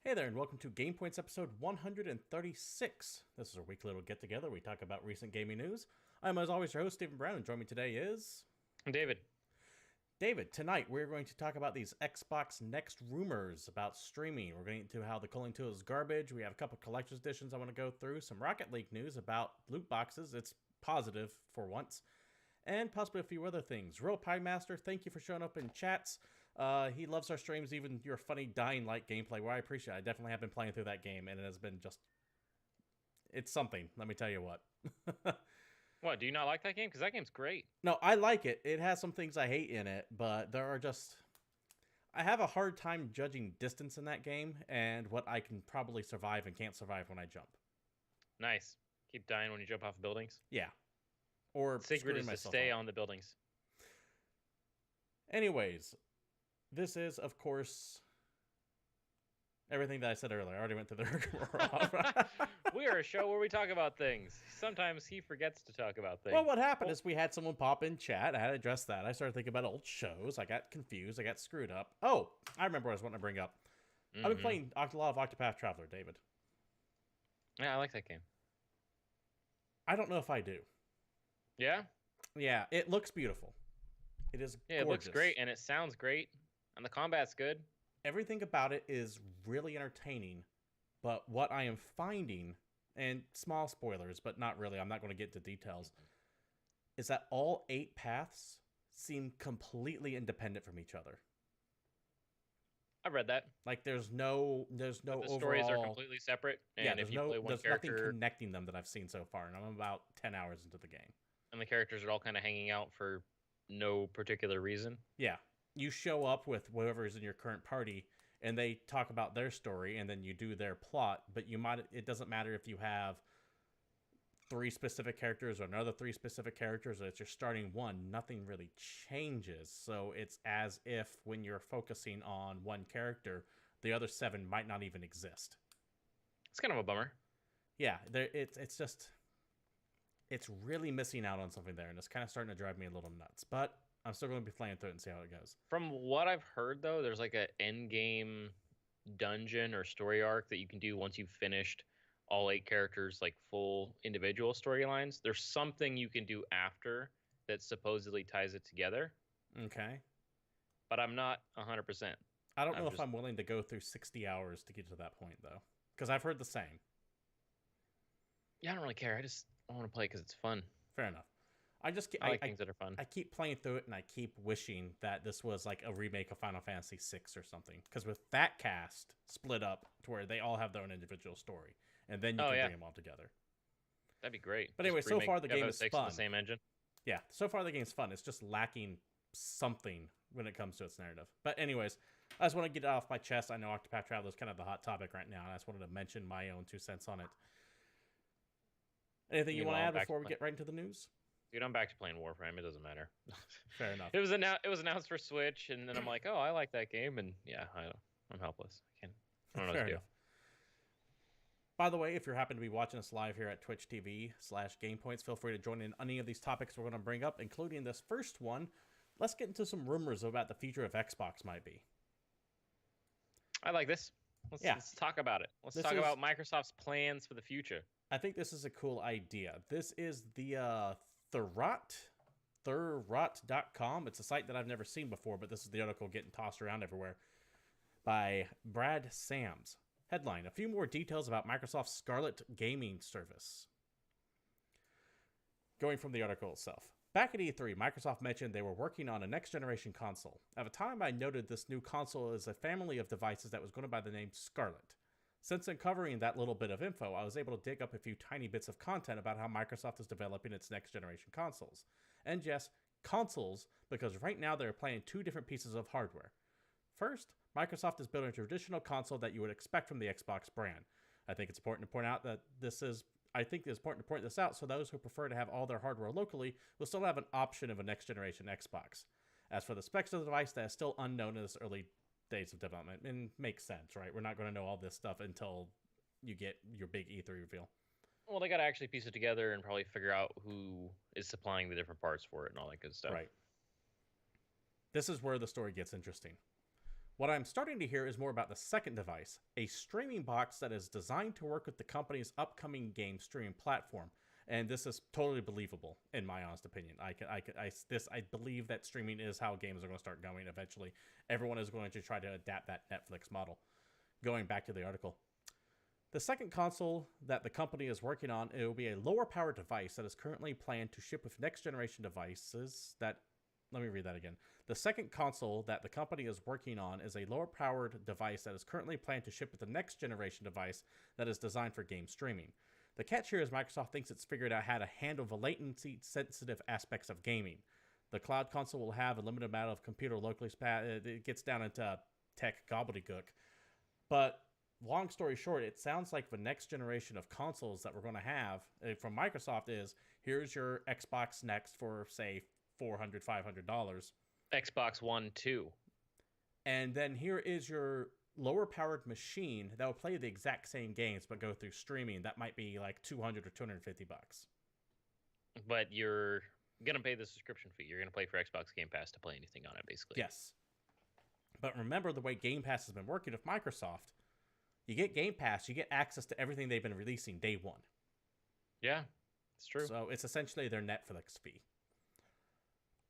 Hey there, and welcome to GamePoints episode 136. This is our weekly little get-together. We talk about recent gaming news. I'm, as always, your host, Stephen Brown, and joining me today is... David. David. Tonight, we're going to talk about these Xbox Next rumors about streaming. We're going into how the Culling tool is garbage. We have a couple collector's editions I want to go through. Some Rocket League news about loot boxes. It's positive for once. And possibly a few other things. Real Pie Master, thank you for showing up in chats. He loves our streams, even your funny Dying Light gameplay, where I appreciate it. I definitely have been playing through that game, and it has been just... It's something, let me tell you what. What, do you not like that game? Because that game's great. No, I like it. It has some things I hate in it, but there are just... I have a hard time judging distance in that game, and what I can probably survive and can't survive when I jump. Nice. Keep dying when you jump off buildings. Yeah. Or The secret is to stay on the buildings. Anyways, this is, of course, everything that I said earlier. I already went through the rigmarole. We are a show where we talk about things. Sometimes he forgets to talk about things. Well, what happened is we had someone pop in chat. I had to address that. I started thinking about old shows. I got confused. I got screwed up. Oh, I remember what I was wanting to bring up. I've been playing a lot of Octopath Traveler, David. Yeah, I like that game. I don't know if I do. Yeah? Yeah, it looks beautiful. It is gorgeous. It looks great, and it sounds great, and the combat's good. Everything about it is really entertaining, but what I am finding, and small spoilers, but not really, I'm not going to get into details, is that all 8 paths seem completely independent from each other. I've read that. Like, there's no The overall... stories are completely separate, and if you play one there's character... nothing connecting them that I've seen so far, and I'm about 10 hours into the game. And the characters are all kind of hanging out for no particular reason. Yeah. You show up with whoever's in your current party, and they talk about their story, and then you do their plot, but it doesn't matter if you have 3 specific characters or another 3 specific characters, or it's your starting one. Nothing really changes. So it's as if when you're focusing on one character, the other 7 might not even exist. It's kind of a bummer. Yeah, it's just... It's really missing out on something there, and it's kind of starting to drive me a little nuts. But I'm still going to be playing through it and see how it goes. From what I've heard, though, there's like an end game dungeon or story arc that you can do once you've finished all 8 characters, like full individual storylines. There's something you can do after that supposedly ties it together. Okay. But I'm not 100%. I don't know if I'm willing to go through 60 hours to get to that point, though. Because I've heard the same. Yeah, I don't really care. I want to play because it's fun. Fair enough. I like things that are fun. I keep playing through it, and I keep wishing that this was like a remake of Final Fantasy VI or something. Because with that cast split up to where they all have their own individual story, and then you can bring them all together. That'd be great. But anyway, so far the game is fun. The same engine. Yeah, so far the game's fun. It's just lacking something when it comes to its narrative. But anyways, I just want to get it off my chest. I know Octopath Traveler is kind of the hot topic right now, and I just wanted to mention my own 2 cents on it. Anything you want to add before we get right into the news? Dude, I'm back to playing Warframe. It doesn't matter. Fair enough. It was announced for Switch, and then I'm like, oh, I like that game, and yeah, I'm helpless. I don't know what to do. By the way, if you're happen to be watching us live here at Twitch TV/GamePoints, feel free to join in any of these topics we're going to bring up, including this first one. Let's get into some rumors about the future of Xbox might be. I like this. Let's talk about it. Let's talk about Microsoft's plans for the future. I think this is a cool idea. This is the Thurrott.com. It's a site that I've never seen before, but this is the article getting tossed around everywhere by Brad Sams. Headline: a few more details about Microsoft's Scarlet gaming service. Going from the article itself. Back at E3, Microsoft mentioned they were working on a next-generation console. At the time, I noted this new console is a family of devices that was going by the name Scarlet. Since uncovering that little bit of info, I was able to dig up a few tiny bits of content about how Microsoft is developing its next-generation consoles. And yes, consoles, because right now they're playing 2 different pieces of hardware. First, Microsoft is building a traditional console that you would expect from the Xbox brand. I think it's important to point this out so those who prefer to have all their hardware locally will still have an option of a next-generation Xbox. As for the specs of the device, that is still unknown in this early days of development, and makes sense, right? We're not going to know all this stuff until you get your big E3 reveal. Well, they got to actually piece it together and probably figure out who is supplying the different parts for it and all that good stuff. Right. This is where the story gets interesting. What I'm starting to hear is more about the second device, a streaming box that is designed to work with the company's upcoming game streaming platform. And this is totally believable, in my honest opinion. I believe that streaming is how games are going to start going eventually. Everyone is going to try to adapt that Netflix model. Going back to the article, the second console that the company is working on, it will be a lower powered device that is currently planned to ship with next generation devices that, let me read that again. The second console that the company is working on is a lower powered device that is currently planned to ship with the next generation device that is designed for game streaming. The catch here is Microsoft thinks it's figured out how to handle the latency sensitive aspects of gaming. The cloud console will have a limited amount of computer locally it gets down into tech gobbledygook. But long story short, it sounds like the next generation of consoles that we're going to have from Microsoft is, here's your Xbox Next for, say, $400, $500. Xbox One 2. And then here is your lower powered machine that will play the exact same games but go through streaming. That might be like $200 or $250. But you're going to pay the subscription fee. You're going to pay for Xbox Game Pass to play anything on it, basically. Yes. But remember the way Game Pass has been working with Microsoft. You get Game Pass, you get access to everything they've been releasing day one. Yeah, it's true. So it's essentially their Netflix fee.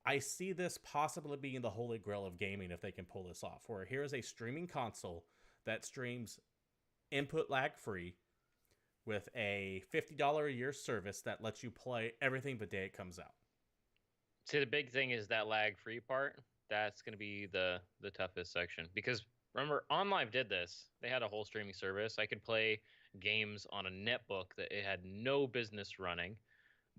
I see this possibly being the holy grail of gaming if they can pull this off, where here's a streaming console that streams input lag free with a $50 a year service that lets you play everything the day it comes out. See, the big thing is that lag free part. That's going to be the toughest section, because remember, OnLive did this. They had a whole streaming service. I could play games on a netbook that it had no business running.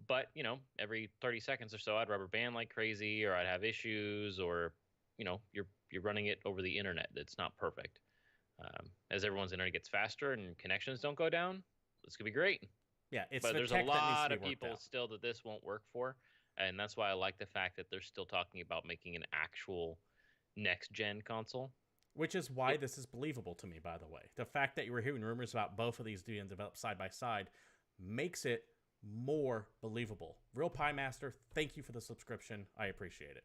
But, you know, every 30 seconds or so, I'd rubber band like crazy, or I'd have issues, or, you know, you're running it over the internet. It's not perfect. As everyone's internet gets faster and connections don't go down, this could be great. Yeah, but there's a lot of people still that this won't work for. And that's why I like the fact that they're still talking about making an actual next-gen console. Which is why this is believable to me, by the way. The fact that you were hearing rumors about both of these being developed side by side makes it more believable. Real Pie Master, thank you for the subscription. I appreciate it.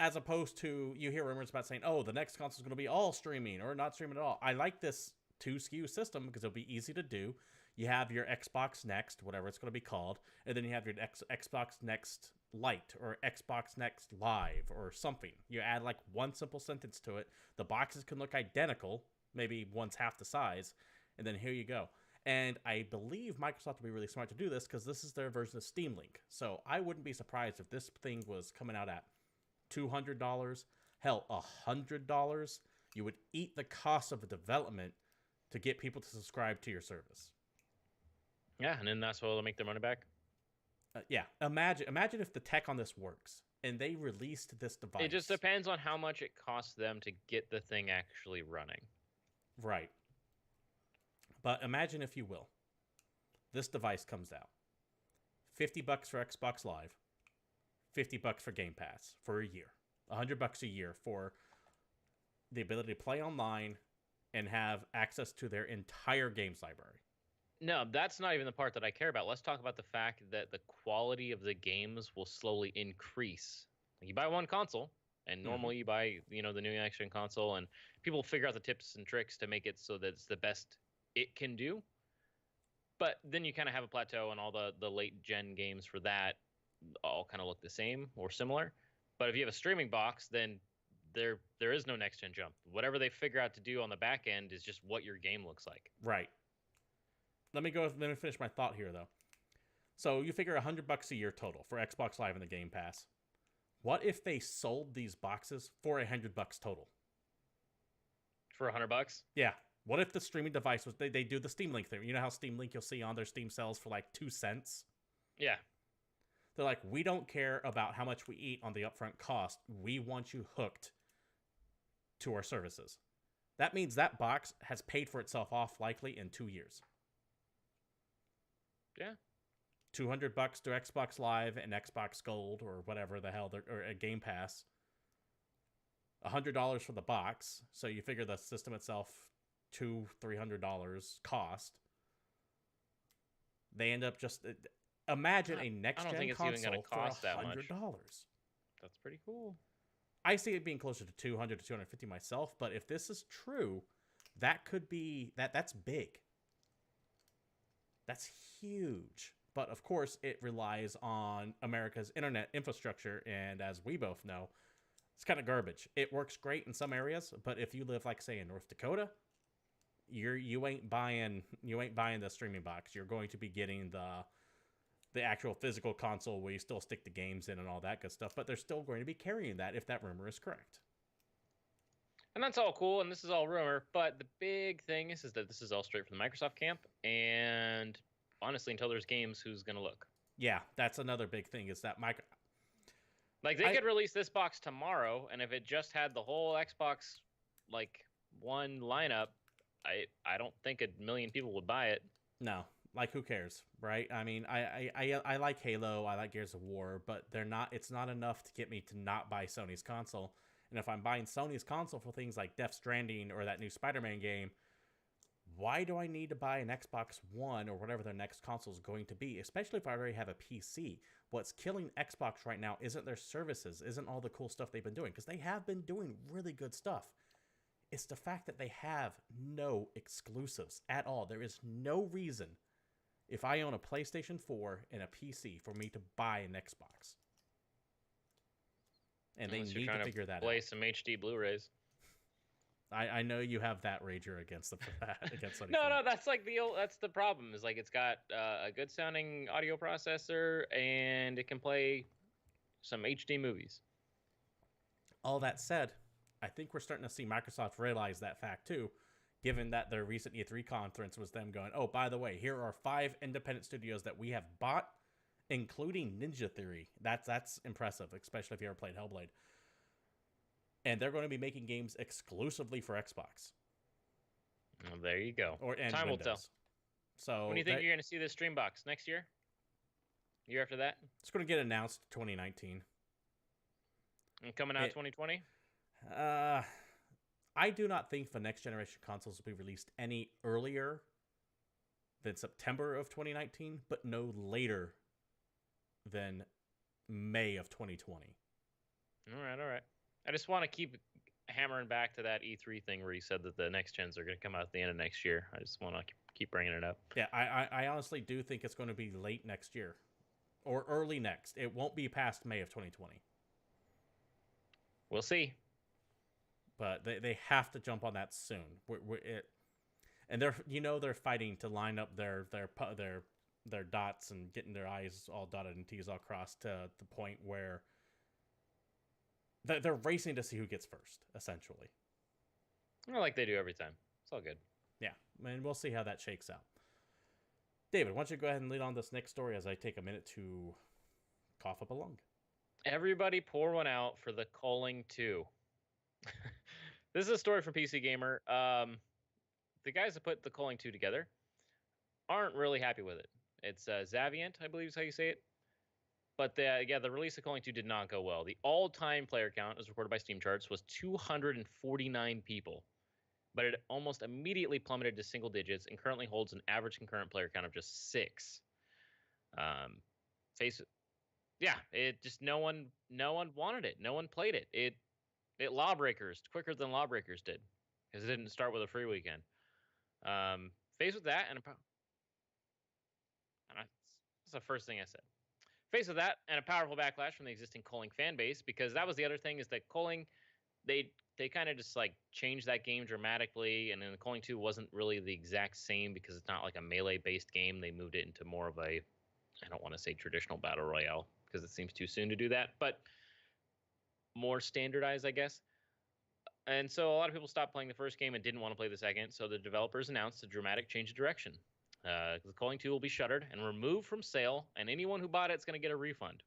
As opposed to, you hear rumors about saying, oh, the next console is going to be all streaming or not streaming at all. I like this 2 SKU system because it'll be easy to do. You have your Xbox Next, whatever it's going to be called, and then you have your Xbox Next Lite or Xbox Next Live or something. You add like one simple sentence to it. The boxes can look identical, maybe one's half the size, and then here you go. And I believe Microsoft will be really smart to do this because this is their version of Steam Link. So I wouldn't be surprised if this thing was coming out at $200, hell, $100. You would eat the cost of the development to get people to subscribe to your service. Yeah, and then that's why they'll make their money back. Yeah, imagine if the tech on this works and they released this device. It just depends on how much it costs them to get the thing actually running. Right. But imagine, if you will, this device comes out. $50 for Xbox Live, $50 for Game Pass for a year, $100 a year for the ability to play online and have access to their entire games library. No, that's not even the part that I care about. Let's talk about the fact that the quality of the games will slowly increase. You buy one console, and normally you buy, you know, the new next-gen console, and people figure out the tips and tricks to make it so that it's the best it can do. But then you kind of have a plateau, and all the late-gen games for that all kind of look the same or similar. But if you have a streaming box, then there is no next-gen jump. Whatever they figure out to do on the back end is just what your game looks like. Right. Let me finish my thought here, though. So you figure $100 a year total for Xbox Live and the Game Pass. What if they sold these boxes for $100 total? For $100? Yeah. What if the streaming device was, they do the Steam Link thing? You know how Steam Link you'll see on their Steam sales for like 2 cents? Yeah. They're like, we don't care about how much we eat on the upfront cost. We want you hooked to our services. That means that box has paid for itself off likely in 2 years. Yeah. $200 to Xbox Live and Xbox Gold or whatever the hell, or a Game Pass. $100 for the box. So you figure the system itself, $200-$300 cost. They end up just imagine a next gen console even gonna cost for $100. That's pretty cool. I see it being closer to 200 to 250 myself, but if this is true, that could be that's big. That's huge. But of course, it relies on America's internet infrastructure, and as we both know, it's kind of garbage. It works great in some areas, but if you live, like, say, in North Dakota, you ain't buying the streaming box. You're going to be getting the actual physical console where you still stick the games in and all that good stuff, but they're still going to be carrying that if that rumor is correct. And that's all cool, and this is all rumor, but the big thing is that this is all straight from the Microsoft camp, and honestly, until there's games, who's going to look? Yeah, that's another big thing is that Like, they could release this box tomorrow, and if it just had the whole Xbox, like, one lineup, I don't think 1 million people would buy it. No, like, who cares, right? I mean, I like Halo, I like Gears of War, but it's not enough to get me to not buy Sony's console. And if I'm buying Sony's console for things like Death Stranding or that new Spider-Man game, why do I need to buy an Xbox One or whatever their next console is going to be, especially if I already have a PC? What's killing Xbox right now isn't their services, isn't all the cool stuff they've been doing, because they have been doing really good stuff. It's the fact that they have no exclusives at all. There is no reason, if I own a PlayStation 4 and a PC, for me to buy an Xbox. And they need to figure that out. Play some HD Blu-rays. I know you have that rager against against No, that's like that's the problem. Is like it's got a good sounding audio processor and it can play some HD movies. All that said, I think we're starting to see Microsoft realize that fact too, given that their recent E3 conference was them going, oh, by the way, here are 5 independent studios that we have bought, including Ninja Theory. That's impressive, especially if you ever played Hellblade. And they're going to be making games exclusively for Xbox. Well, there you go. Time will tell. So when do you think you're going to see this stream box? Next year? Year after that? It's going to get announced 2019. And coming out 2020? I do not think the next generation consoles will be released any earlier than September of 2019, but no later than May of 2020. All right. I just want to keep hammering back to that E3 thing where you said that the next gens are going to come out at the end of next year. I just want to keep bringing it up. Yeah, I honestly do think it's going to be late next year or early next. It won't be past May of 2020. We'll see. But they have to jump on that soon. And they're fighting to line up their dots and getting their I's all dotted and T's all crossed to the point where they're racing to see who gets first, essentially. Well, like they do every time. It's all good. Yeah, and we'll see how that shakes out. David, why don't you go ahead and lead on this next story as I take a minute to cough up a lung. Everybody pour one out for the Culling 2. This is a story from PC Gamer. The guys that put the Culling 2 together aren't really happy with it. It's Xaviant, I believe is how you say it. But the release of Culling 2 did not go well. The all-time player count, as recorded by Steam charts, was 249 people. But it almost immediately plummeted to single digits and currently holds an average concurrent player count of just 6. It just no one wanted it. No one played it. It Lawbreakers quicker than Lawbreakers did because it didn't start with a free weekend. Faced with that, that's the first thing I said. Faced with that and a powerful backlash from the existing Culling fan base, because that was the other thing is that Culling, they kind of just like changed that game dramatically, and then the Culling 2 wasn't really the exact same because it's not like a melee-based game. They moved it into more of a, I don't want to say traditional battle royale because it seems too soon to do that, but more standardized, I guess. And so a lot of people stopped playing the first game and didn't want to play the second, so the developers announced a dramatic change of direction. The Culling 2 will be shuttered and removed from sale, and anyone who bought it's going to get a refund.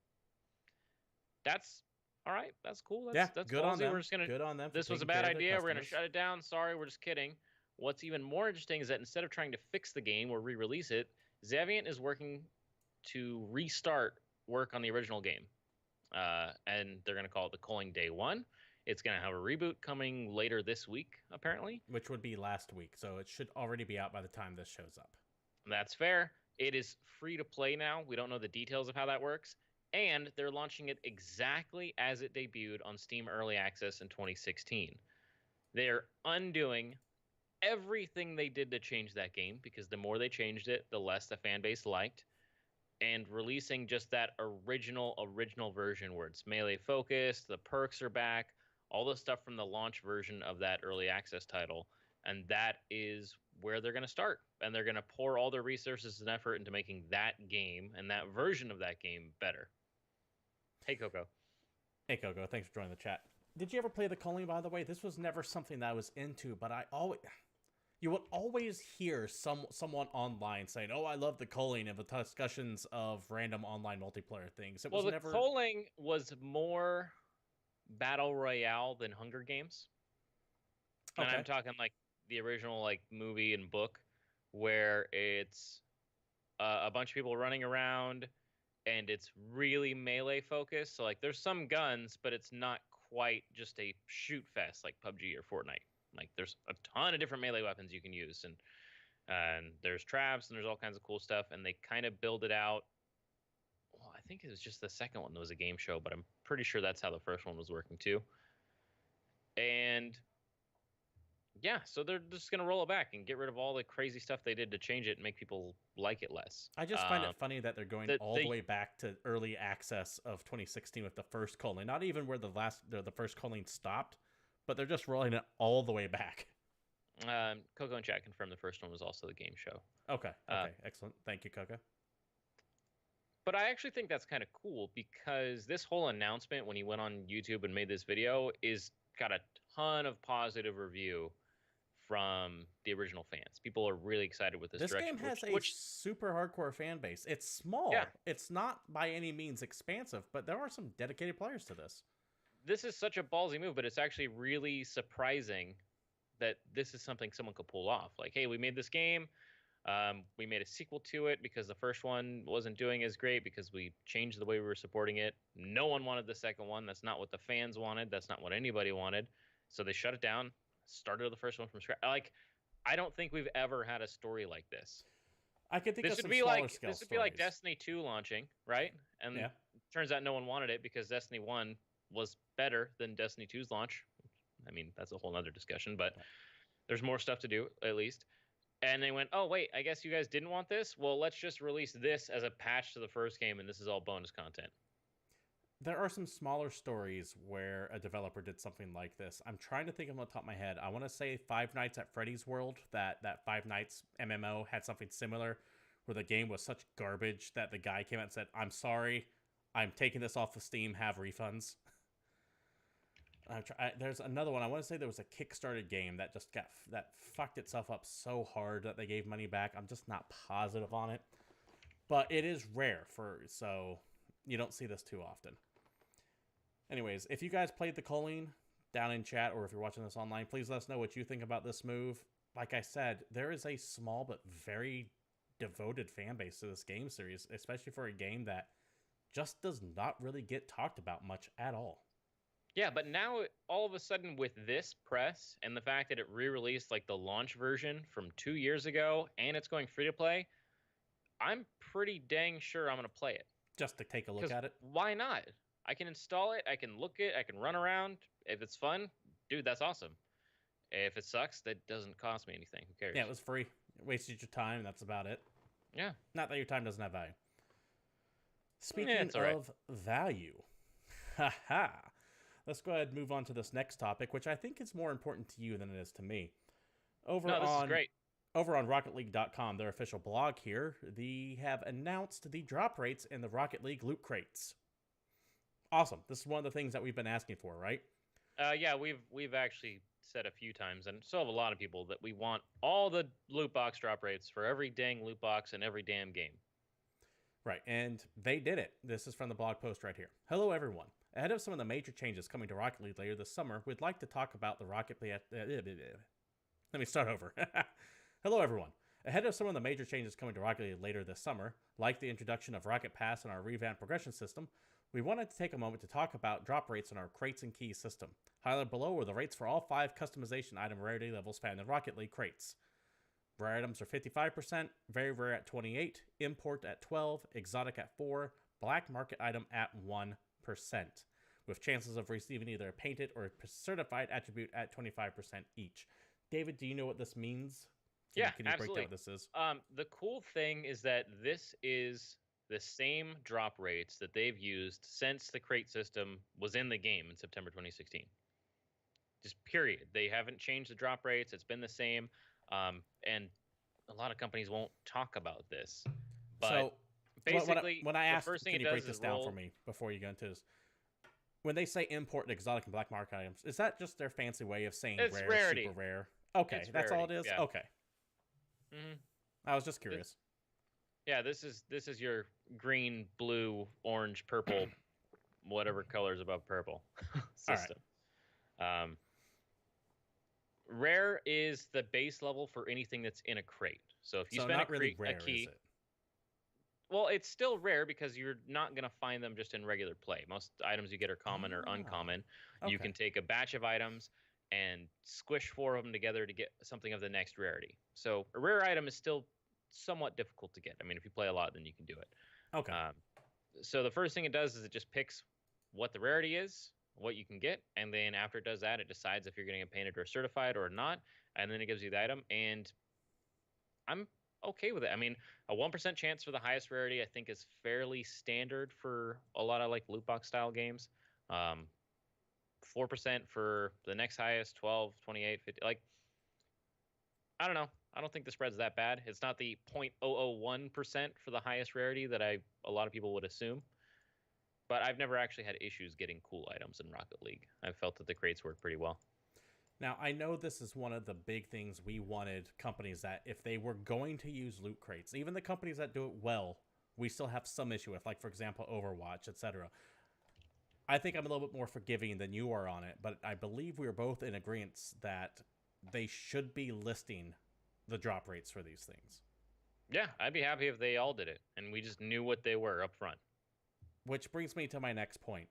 That's all right. That's cool. That's good ballsy. on them. We're just gonna, good on them. This was a bad idea. We're going to shut it down. Sorry, we're just kidding. What's even more interesting is that instead of trying to fix the game or re-release it, Xaviant is working to restart work on the original game. And they're going to call it the Culling Day 1. It's going to have a reboot coming later this week, apparently. Which would be last week, so it should already be out by the time this shows up. That's fair. It is free to play now. We don't know the details of how that works. And they're launching it exactly as it debuted on Steam Early Access in 2016. They're undoing everything they did to change that game, because the more they changed it, the less the fan base liked, and releasing just that original version where it's melee focused, the perks are back, all the stuff from the launch version of that early access title. And that is where they're going to start. And they're going to pour all their resources and effort into making that game and that version of that game better. Hey, Coco. Hey, Coco. Thanks for joining the chat. Did you ever play the Culling, by the way? This was never something that I was into, but you would always hear someone online saying, "Oh, I love the Culling," and the discussions of random online multiplayer things. The Culling was more battle royale than Hunger Games. And I'm talking like the original like movie and book, where it's a bunch of people running around and it's really melee focused. So like there's some guns, but it's not quite just a shoot fest like PUBG or Fortnite. Like there's a ton of different melee weapons you can use, and there's traps and there's all kinds of cool stuff. And they kind of build it out. Well, I think it was just the second one that was a game show, but I'm pretty sure that's how the first one was working too. And yeah, so they're just going to roll it back and get rid of all the crazy stuff they did to change it and make people like it less. I just find it funny that they're going all the way back to early access of 2016 with the first Culling. Not even where the first Culling stopped, but they're just rolling it all the way back. Coco and chat confirmed the first one was also the game show. Okay, excellent. Thank you, Coco. But I actually think that's kind of cool, because this whole announcement when he went on YouTube and made this video is got a ton of positive review from the original fans. People are really excited with this direction. This game has a super hardcore fan base. It's small. Yeah. It's not by any means expansive, but there are some dedicated players to this. This is such a ballsy move, but it's actually really surprising that this is something someone could pull off. Like, hey, we made this game. We made a sequel to it because the first one wasn't doing as great because we changed the way we were supporting it. No one wanted the second one. That's not what the fans wanted. That's not what anybody wanted. So they shut it down, started the first one from scratch. Like, I don't think we've ever had a story like this. I could think of some smaller scale This would be like Destiny 2 launching, right? And it turns out no one wanted it because Destiny 1 was better than Destiny 2's launch. I mean, that's a whole other discussion, but there's more stuff to do, at least. And they went, oh, wait, I guess you guys didn't want this? Well, let's just release this as a patch to the first game, and this is all bonus content. There are some smaller stories where a developer did something like this. I'm trying to think of them on the top of my head. I want to say Five Nights at Freddy's World, that Five Nights MMO had something similar, where the game was such garbage that the guy came out and said, I'm sorry, I'm taking this off of Steam, have refunds. There's another one. I want to say there was a Kickstarter game that just that fucked itself up so hard that they gave money back. I'm just not positive on it, but it is rare so you don't see this too often. Anyways, if you guys played the Culling down in chat, or if you're watching this online, please let us know what you think about this move. Like I said, there is a small but very devoted fan base to this game series, especially for a game that just does not really get talked about much at all. Yeah, but now all of a sudden with this press and the fact that it re-released like the launch version from 2 years ago and it's going free to play, I'm pretty dang sure I'm going to play it. Just to take a look at it? Why not? I can install it, I can look it, I can run around. If it's fun, dude, that's awesome. If it sucks, that doesn't cost me anything. Who cares? Yeah, it was free. It wasted your time, that's about it. Yeah. Not that your time doesn't have value. Speaking of value, haha. Let's go ahead and move on to this next topic, which I think is more important to you than it is to me. This is great. Over on RocketLeague.com, their official blog here, they have announced the drop rates in the Rocket League loot crates. Awesome. This is one of the things that we've been asking for, right? Yeah, we've actually said a few times, and so have a lot of people, that we want all the loot box drop rates for every dang loot box in every damn game. Right, and they did it. This is from the blog post right here. Hello, everyone. Ahead of some of the major changes coming to Rocket League later this summer, we'd like to talk about the Rocket League... Let me start over. Hello, everyone. Ahead of some of the major changes coming to Rocket League later this summer, like the introduction of Rocket Pass and our revamped progression system, we wanted to take a moment to talk about drop rates in our crates and keys system. Highlighted below are the rates for all 5 customization item rarity levels found in Rocket League crates. Rare items are 55%, very rare at 28%, import at 12%, exotic at 4%, black market item at 1%, with chances of receiving either a painted or certified attribute at 25% each. David, do you know what this means? Yeah, Can you break down absolutely. what this is? The cool thing is that this is the same drop rates that they've used since the crate system was in the game in September 2016. Just period. They haven't changed the drop rates. It's been the same. And a lot of companies won't talk about this. But So, basically, when I the asked, first thing can it you break does this is down for roll. me before you go into this? When they say import exotic and black market items, is that just their fancy way of saying It's rare, rarity. super rare? Okay, It's that's all it rarity. is. Yeah. Okay, I was just curious. Yeah, this is your green, blue, orange, purple, whatever colors above purple system. Um, rare is the base level for anything that's in a crate. So if you So spend not really a rare, key, is it? well, it's still rare because you're not going to find them just in regular play. Most items you get are common or uncommon. Okay. You can take a batch of items and squish 4 of them together to get something of the next rarity. So a rare item is still somewhat difficult to get. I mean, if you play a lot, then you can do it. Okay. So the first thing it does is it just picks what the rarity is, what you can get, and then after it does that, it decides if you're getting a painted or certified or not, and then it gives you the item. And I'm okay with it. I mean, a 1% chance for the highest rarity, I think, is fairly standard for a lot of like loot box style games. 4% for the next highest, 12, 28, 50. Like, I don't know. I don't think the spread's that bad. It's not the 0.001% for the highest rarity that a lot of people would assume. But I've never actually had issues getting cool items in Rocket League. I've felt that the crates work pretty well. Now, I know this is one of the big things we wanted companies that if they were going to use loot crates, even the companies that do it well, we still have some issue with, like, for example, Overwatch, etc. I think I'm a little bit more forgiving than you are on it, but I believe we are both in agreement that they should be listing the drop rates for these things. Yeah, I'd be happy if they all did it, and we just knew what they were up front. Which brings me to my next point,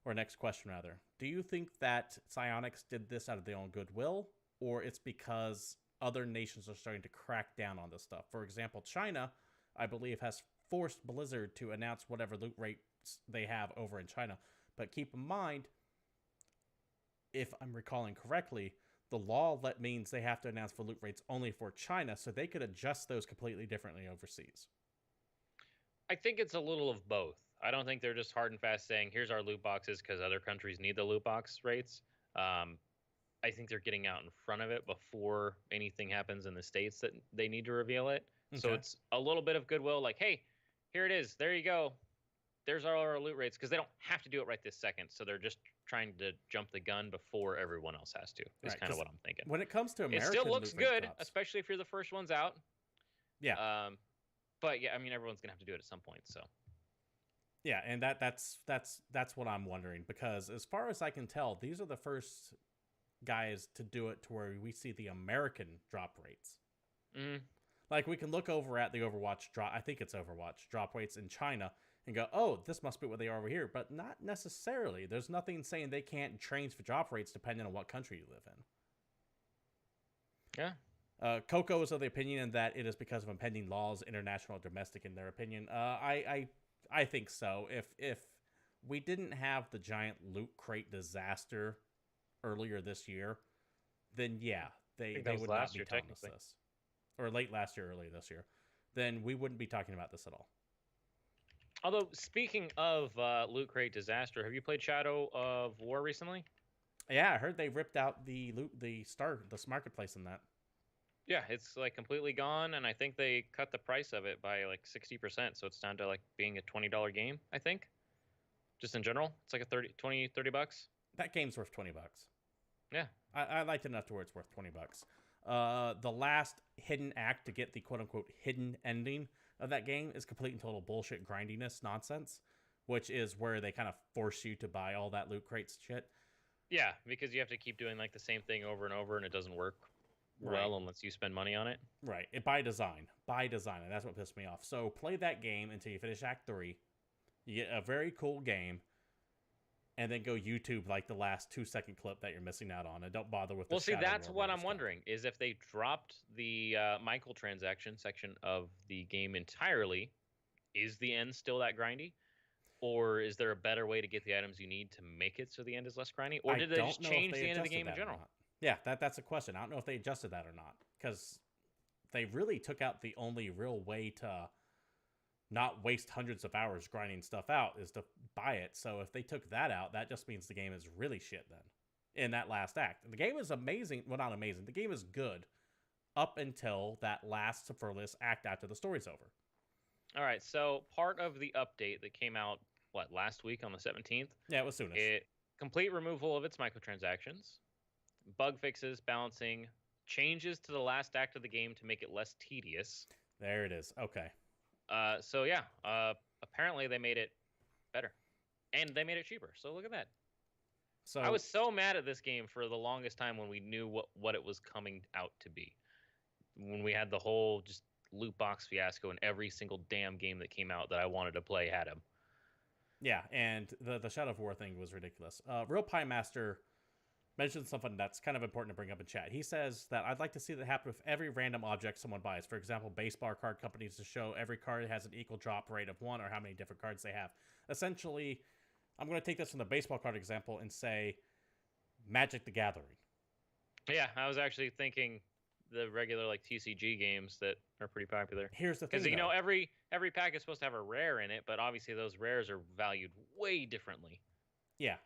or next question rather. Do you think that Psyonix did this out of their own goodwill, or it's because other nations are starting to crack down on this stuff? For example, China, I believe, has forced Blizzard to announce whatever loot rates they have over in China. But keep in mind, if I'm recalling correctly, the law means they have to announce for loot rates only for China, so they could adjust those completely differently overseas. I think it's a little of both. I don't think they're just hard and fast saying, here's our loot boxes because other countries need the loot box rates. I think they're getting out in front of it before anything happens in the States that they need to reveal it. Okay. So it's a little bit of goodwill, like, hey, here it is. There you go. There's our loot rates, because they don't have to do it right this second. So they're just trying to jump the gun before everyone else has to. Is kind of what I'm thinking. When it comes to American, it still looks good, especially if you're the first ones out. Yeah. But yeah, I mean, everyone's gonna have to do it at some point. So. Yeah, and that's what I'm wondering, because as far as I can tell, these are the first guys to do it to where we see the American drop rates. Like, we can look over at the Overwatch drop. I think it's Overwatch drop rates in China and go, oh, this must be what they are over here, but not necessarily. There's nothing saying they can't change for drop rates depending on what country you live in. Yeah. Coco is of the opinion that it is because of impending laws, international or domestic, in their opinion. I think so. If we didn't have the giant loot crate disaster earlier this year, then yeah, they would not be telling us this. Or late last year, early this year. Then we wouldn't be talking about this at all. Although, speaking of loot crate disaster, have you played Shadow of War recently? Yeah, I heard they ripped out the marketplace in that. Yeah, it's like completely gone, and I think they cut the price of it by like 60%, so it's down to like being a $20 game, I think. Just in general, it's like a $30 That game's worth $20. Yeah. I liked it enough to where it's worth $20. The last hidden act to get the quote-unquote hidden ending of that game is complete and total bullshit grindiness nonsense, which is where they kind of force you to buy all that loot crates shit. Yeah, because you have to keep doing like the same thing over and over, and it doesn't work well unless you spend money on it. Right. By design, and that's what pissed me off. So play that game until you finish Act 3. You get a very cool game, and then go YouTube like the last 2-second clip that you're missing out on, and don't bother with the Well, see, that's what I'm wondering, is if they dropped the microtransaction section of the game entirely, is the end still that grindy? Or is there a better way to get the items you need to make it so the end is less grindy? Or I did they don't just know if change they the end of the adjusted game in that or general? not. Yeah, that's a question. I don't know if they adjusted that or not, because they really took out the only real way to not waste hundreds of hours grinding stuff out is to buy it. So if they took that out, that just means the game is really shit then in that last act. The game is amazing. Well, not amazing. The game is good up until that last furthest act after the story's over. All right, so part of the update that came out, last week on the 17th? Yeah, it was soonish. It complete removal of its microtransactions, bug fixes, balancing, changes to the last act of the game to make it less tedious. There it is. Okay. So yeah, apparently they made it better, and they made it cheaper. So look at that. So I was so mad at this game for the longest time when we knew what it was coming out to be. When we had the whole just loot box fiasco, and every single damn game that came out that I wanted to play had them. yeah, and the Shadow of War thing was ridiculous. Real Pie Master mentioned something that's kind of important to bring up in chat. He says that I'd like to see that happen with every random object someone buys. For example, baseball card companies to show every card has an equal drop rate of 1 or how many different cards they have. Essentially, I'm going to take this from the baseball card example and say Magic the Gathering. Yeah, I was actually thinking the regular TCG games that are pretty popular. Here's the thing, Because though. every pack is supposed to have a rare in it, but obviously those rares are valued way differently. Yeah.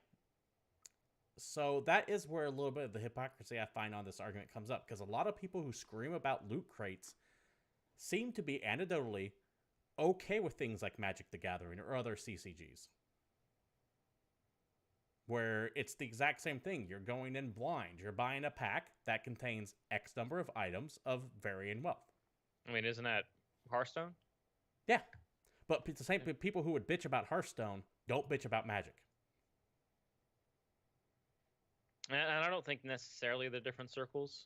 So that is where a little bit of the hypocrisy I find on this argument comes up, because a lot of people who scream about loot crates seem to be anecdotally okay with things like Magic the Gathering or other CCGs, where it's the exact same thing. You're going in blind. You're buying a pack that contains X number of items of varying wealth. I mean, isn't that Hearthstone? Yeah. But the same people who would bitch about Hearthstone don't bitch about Magic. And I don't think necessarily they're different circles,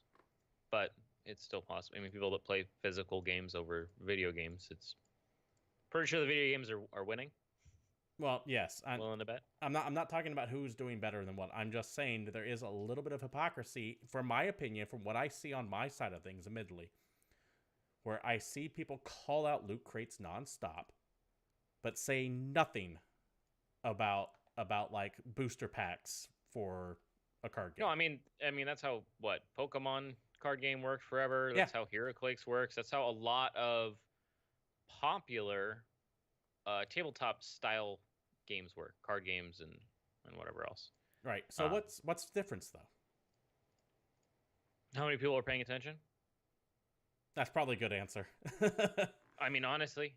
but it's still possible. I mean, people that play physical games over video games, it's pretty sure the video games are winning. Well, yes. Willing to bet. I'm not talking about who's doing better than what. I'm just saying that there is a little bit of hypocrisy, from my opinion, from what I see on my side of things, admittedly, where I see people call out loot crates nonstop, but say nothing about booster packs for a card game. No, I mean that's how Pokemon card game worked forever. That's how HeroClix works. That's how a lot of popular tabletop style games work, card games and whatever else. Right. So what's the difference though? How many people are paying attention? That's probably a good answer. I mean, honestly,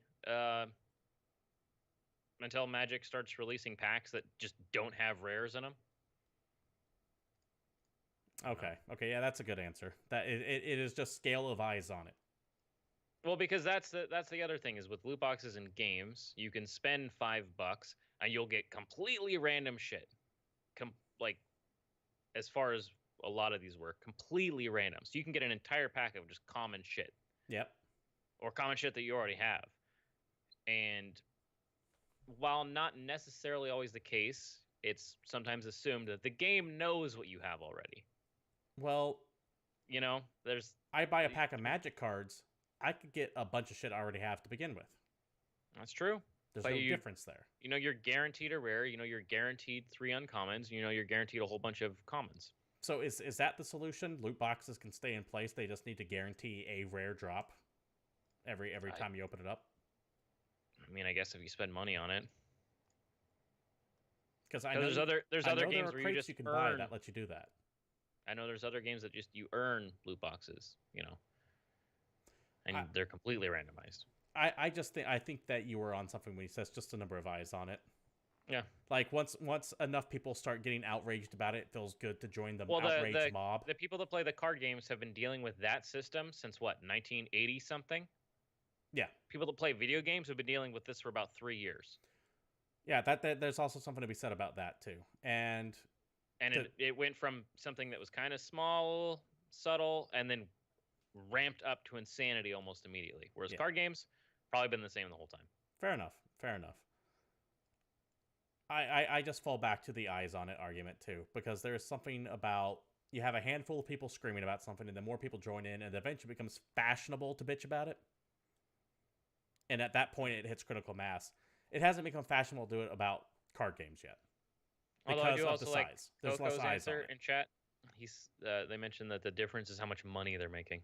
until Magic starts releasing packs that just don't have rares in them. Okay. Yeah, that's a good answer. That it is just scale of eyes on it. Well, because that's the other thing is with loot boxes in games, you can spend $5 and you'll get completely random shit. As far as a lot of these work, completely random. So you can get an entire pack of just common shit. Yep. Or common shit that you already have. And while not necessarily always the case, it's sometimes assumed that the game knows what you have already. Well, I buy a pack of Magic cards. I could get a bunch of shit I already have to begin with. That's true. There's no difference there. You're guaranteed a rare. You're guaranteed 3 uncommons. You're guaranteed a whole bunch of commons. So is that the solution? Loot boxes can stay in place. They just need to guarantee a rare drop every time you open it up. I mean, I guess if you spend money on it. Because I know there's other games where you can buy that let you do that. I know there's other games that just you earn loot boxes, and they're completely randomized. I think that you were on something when he says just a number of eyes on it. Yeah. Once enough people start getting outraged about it, it feels good to join the outrage mob. The people that play the card games have been dealing with that system since 1980 something? Yeah. People that play video games have been dealing with this for about 3 years. Yeah, that there's also something to be said about that too. And it went from something that was kind of small, subtle, and then ramped up to insanity almost immediately. Whereas card games, probably been the same the whole time. Fair enough. I just fall back to the eyes on it argument too, because there's something about you have a handful of people screaming about something, and then more people join in, and eventually it becomes fashionable to bitch about it. And at that point, it hits critical mass. it hasn't become fashionable to do it about card games yet Although I because do of the also like size. There's less Coco's eyes on answer it. in chat. They mentioned that the difference is how much money they're making.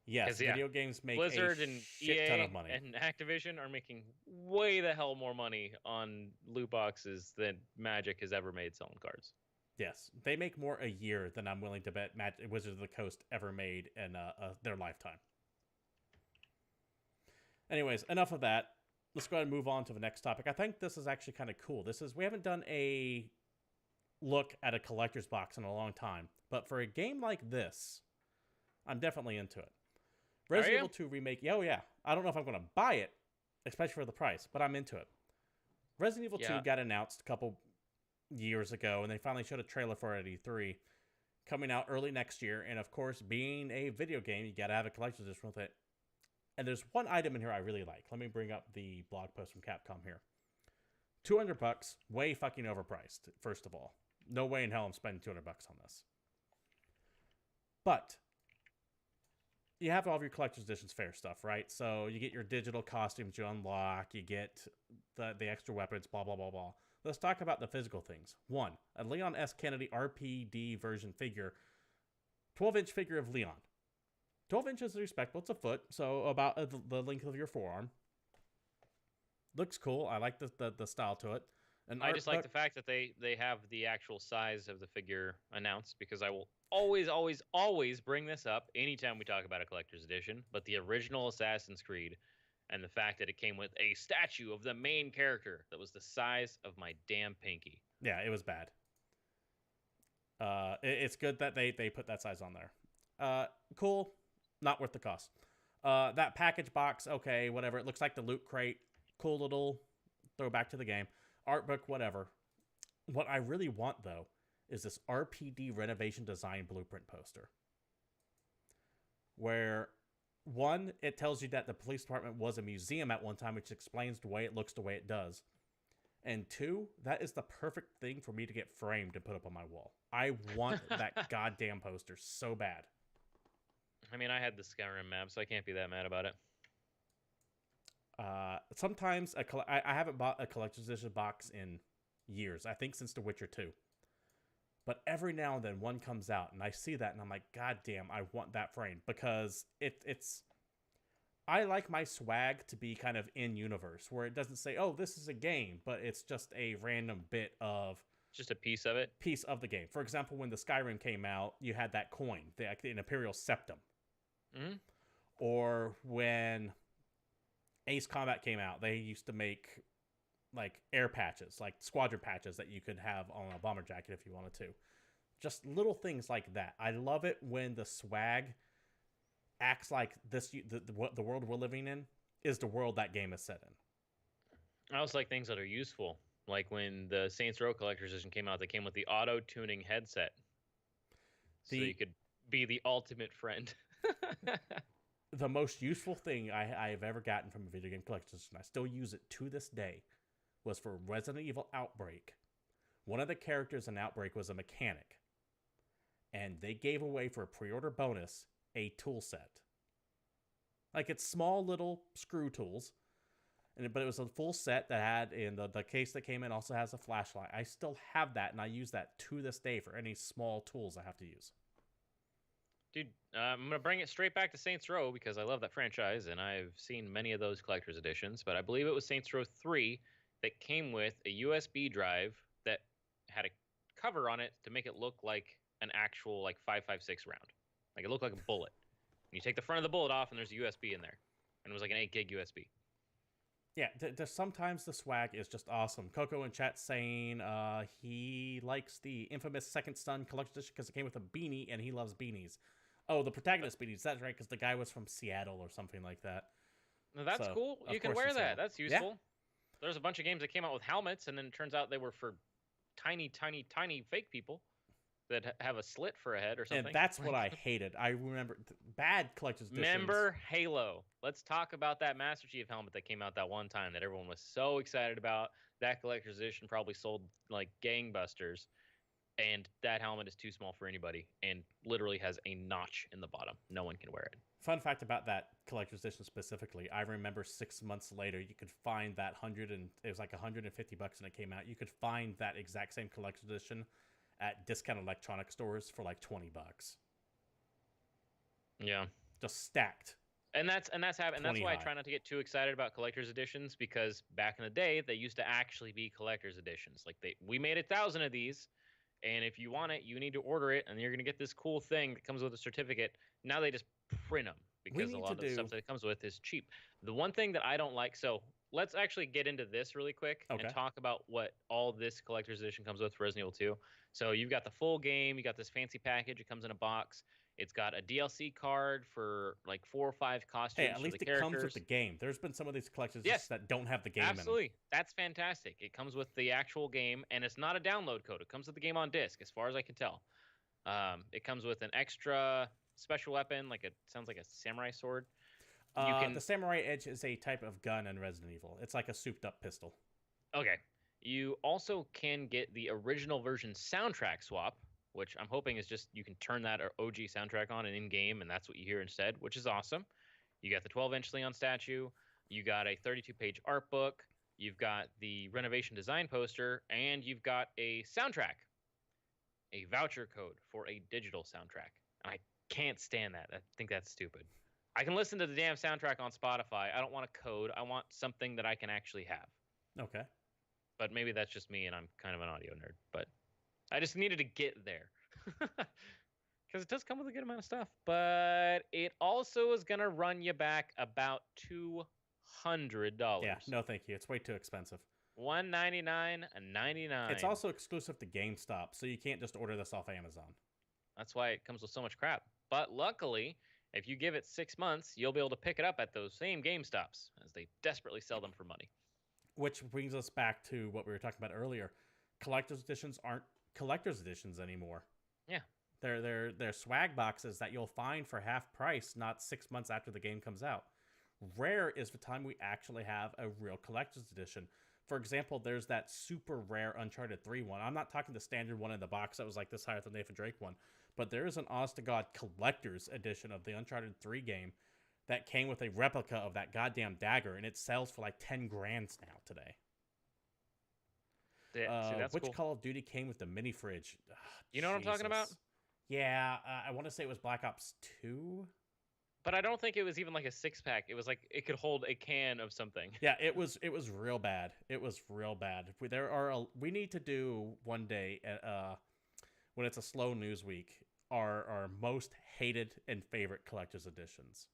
Yes, Because yeah, video games make a Blizzard and shit ton of EA money. and Activision are making way the hell more money on loot boxes than Magic has ever made selling cards. Yes, they make more a year than I'm willing to bet Wizards of the Coast ever made in their lifetime. Anyways, enough of that. Let's go ahead and move on to the next topic. I think this is actually kind of cool. We haven't done a look at a collector's box in a long time, but for a game like this, I'm definitely into it. Resident Evil 2 remake. Oh yeah, I don't know if I'm going to buy it, especially for the price, but I'm into it. Resident Evil 2 got announced a couple years ago, and they finally showed a trailer for it at E3, coming out early next year. And of course, being a video game, you got to have a collector's edition with it. And there's one item in here I really like. Let me bring up the blog post from Capcom here. $200, way fucking overpriced, first of all. No way in hell I'm spending $200 on this. But you have all of your collector's editions fair stuff, right? So you get your digital costumes you unlock, you get the extra weapons, blah, blah, blah, blah. Let's talk about the physical things. One, a Leon S. Kennedy RPD version figure, 12-inch figure of Leon. 12 inches is respectable. It's a foot, so about the length of your forearm. Looks cool. I like the style to it. I just like the fact that they have the actual size of the figure announced, because I will always bring this up anytime we talk about a collector's edition. But the original Assassin's Creed, and the fact that it came with a statue of the main character that was the size of my damn pinky. Yeah, it was bad. It's good that they put that size on there. Cool. Not worth the cost. That package box, okay, whatever. It looks like the loot crate. Cool little throwback to the game. Art book, whatever. What I really want, though, is this RPD renovation design blueprint poster. Where, one, it tells you that the police department was a museum at one time, which explains the way it looks the way it does. And two, that is the perfect thing for me to get framed and put up on my wall. I want that goddamn poster so bad. I mean, I had the Skyrim map, so I can't be that mad about it. Sometimes I haven't bought a collector's edition box in years. I think since The Witcher 2. But every now and then one comes out, and I see that, and I'm like, God damn, I want that frame, because it's. I like my swag to be kind of in universe, where it doesn't say, "Oh, this is a game," but it's just a random bit of. Just a piece of it. Piece of the game. For example, when the Skyrim came out, you had that coin, an Imperial Septum. Mm-hmm. Or when Ace Combat came out, they used to make like air patches, like squadron patches that you could have on a bomber jacket if you wanted to. Just little things like that. I love it when the swag acts like this. The world we're living in is the world that game is set in. I also like things that are useful, like when the Saints Row Collector's Edition came out. They came with the auto tuning headset, so you could be the ultimate friend. The most useful thing I have ever gotten from a video game collector's edition, I still use it to this day, was for Resident Evil Outbreak. One of the characters in Outbreak was a mechanic, and they gave away for a pre-order bonus a tool set. Like, it's small little screw tools, but it was a full set that had, in the case that came in also has a flashlight. I still have that, and I use that to this day for any small tools I have to use. Dude, I'm going to bring it straight back to Saints Row, because I love that franchise, and I've seen many of those collector's editions, but I believe it was Saints Row 3 that came with a USB drive that had a cover on it to make it look like an actual, like, 5.56 round. Like, it looked like a bullet. And you take the front of the bullet off, and there's a USB in there. And it was like an 8 gig USB. Yeah, sometimes the swag is just awesome. Coco in chat saying he likes the infamous Second Son collector's edition because it came with a beanie, and he loves beanies. Oh, the protagonist beanies. That's right, because the guy was from Seattle or something like that. Now, that's cool. You can wear that. That's useful. Yeah. There's a bunch of games that came out with helmets, and then it turns out they were for tiny fake people that have a slit for a head or something. And that's what I hated. I remember bad collector's editions. Remember Halo. Let's talk about that Master Chief helmet that came out that one time that everyone was so excited about. That collector's edition probably sold like gangbusters. and that helmet is too small for anybody and literally has a notch in the bottom. No one can wear it. Fun fact about that collector's edition specifically, I remember 6 months later you could find that it was like $150 when it came out. You could find that exact same collector's edition at discount electronic stores for like $20. Yeah. Just stacked. And that's why I try not to get too excited about collector's editions, because back in the day they used to actually be collector's editions. Like we made 1,000 of these, and if you want it, you need to order it, and you're gonna get this cool thing that comes with a certificate. Now they just print them because a lot of the stuff that it comes with is cheap. The one thing that I don't like, so let's actually get into this really quick and talk about what all this collector's edition comes with for Resident Evil 2. So you've got the full game, you got this fancy package, it comes in a box. It's got a DLC card for like 4 or 5 costumes. Hey, at least it comes with the game. There's been some of these collectors that don't have the game absolutely. in them. That's fantastic. It comes with the actual game, and it's not a download code. It comes with the game on disc, as far as I can tell. It comes with an extra special weapon, sounds like a samurai sword. The Samurai Edge is a type of gun in Resident Evil. It's like a souped-up pistol. Okay. You also can get the original version soundtrack swap, which I'm hoping is just you can turn that OG soundtrack on and in-game, and that's what you hear instead, which is awesome. You got the 12-inch Leon statue. You got a 32-page art book. You've got the renovation design poster, and you've got a soundtrack, a voucher code for a digital soundtrack. And I can't stand that. I think that's stupid. I can listen to the damn soundtrack on Spotify. I don't want a code. I want something that I can actually have. Okay. But maybe that's just me, and I'm kind of an audio nerd, but I just needed to get there because it does come with a good amount of stuff, but it also is going to run you back about $200. Yeah, no thank you. It's way too expensive. $199.99. It's also exclusive to GameStop, so you can't just order this off Amazon. That's why it comes with so much crap. But luckily, if you give it 6 months, you'll be able to pick it up at those same GameStops, as they desperately sell them for money. Which brings us back to what we were talking about earlier. Collector's editions aren't collector's editions anymore. Yeah. They're swag boxes that you'll find for half price, not 6 months after the game comes out. Rare is the time we actually have a real collector's edition. For example, there's that super rare Uncharted 3 one. I'm not talking the standard one in the box that was like this high with the Nathan Drake one, but there is an honest-to-God collector's edition of the Uncharted 3 game that came with a replica of that goddamn dagger, and it sells for like 10 grand now today. Yeah, see, that's which cool. Call of Duty came with the mini fridge? You know what I'm talking about? Yeah, I want to say it was Black Ops 2. But I don't think it was even like a 6-pack. It was like it could hold a can of something. Yeah, it was real bad. It was real bad. We need to do one day when it's a slow news week our most hated and favorite collector's editions.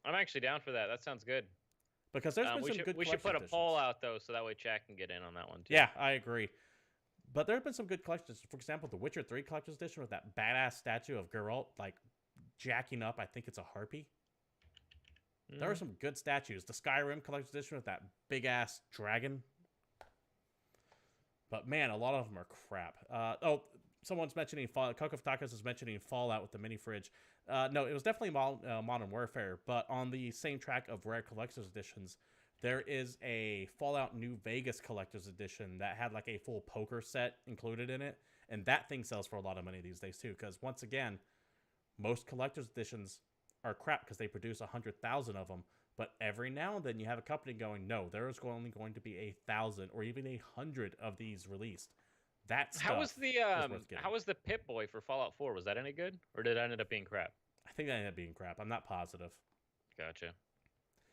I'm actually down for that. That sounds good. Because there's been some good we should put a poll out though, so that way Chad can get in on that one too. Yeah, I agree. But there have been some good collectors. For example, the Witcher 3 collector's edition with that badass statue of Geralt like jacking up. I think it's a harpy. There are some good statues. The Skyrim collector's edition with that big ass dragon. But man, a lot of them are crap. Someone's mentioning Fallout. Coco Tacos is mentioning Fallout with the mini fridge. No, it was definitely Modern Warfare. But on the same track of rare collector's editions, there is a Fallout New Vegas collector's edition that had like a full poker set included in it. And that thing sells for a lot of money these days too. Because once again, most collector's editions are crap because they produce 100,000 of them. But every now and then you have a company going, no, there is only going to be 1,000 or even 100 of these released. That stuff how was the Pip-Boy for Fallout 4? Was that any good, or did it end up being crap? I think that ended up being crap. I'm not positive. Gotcha.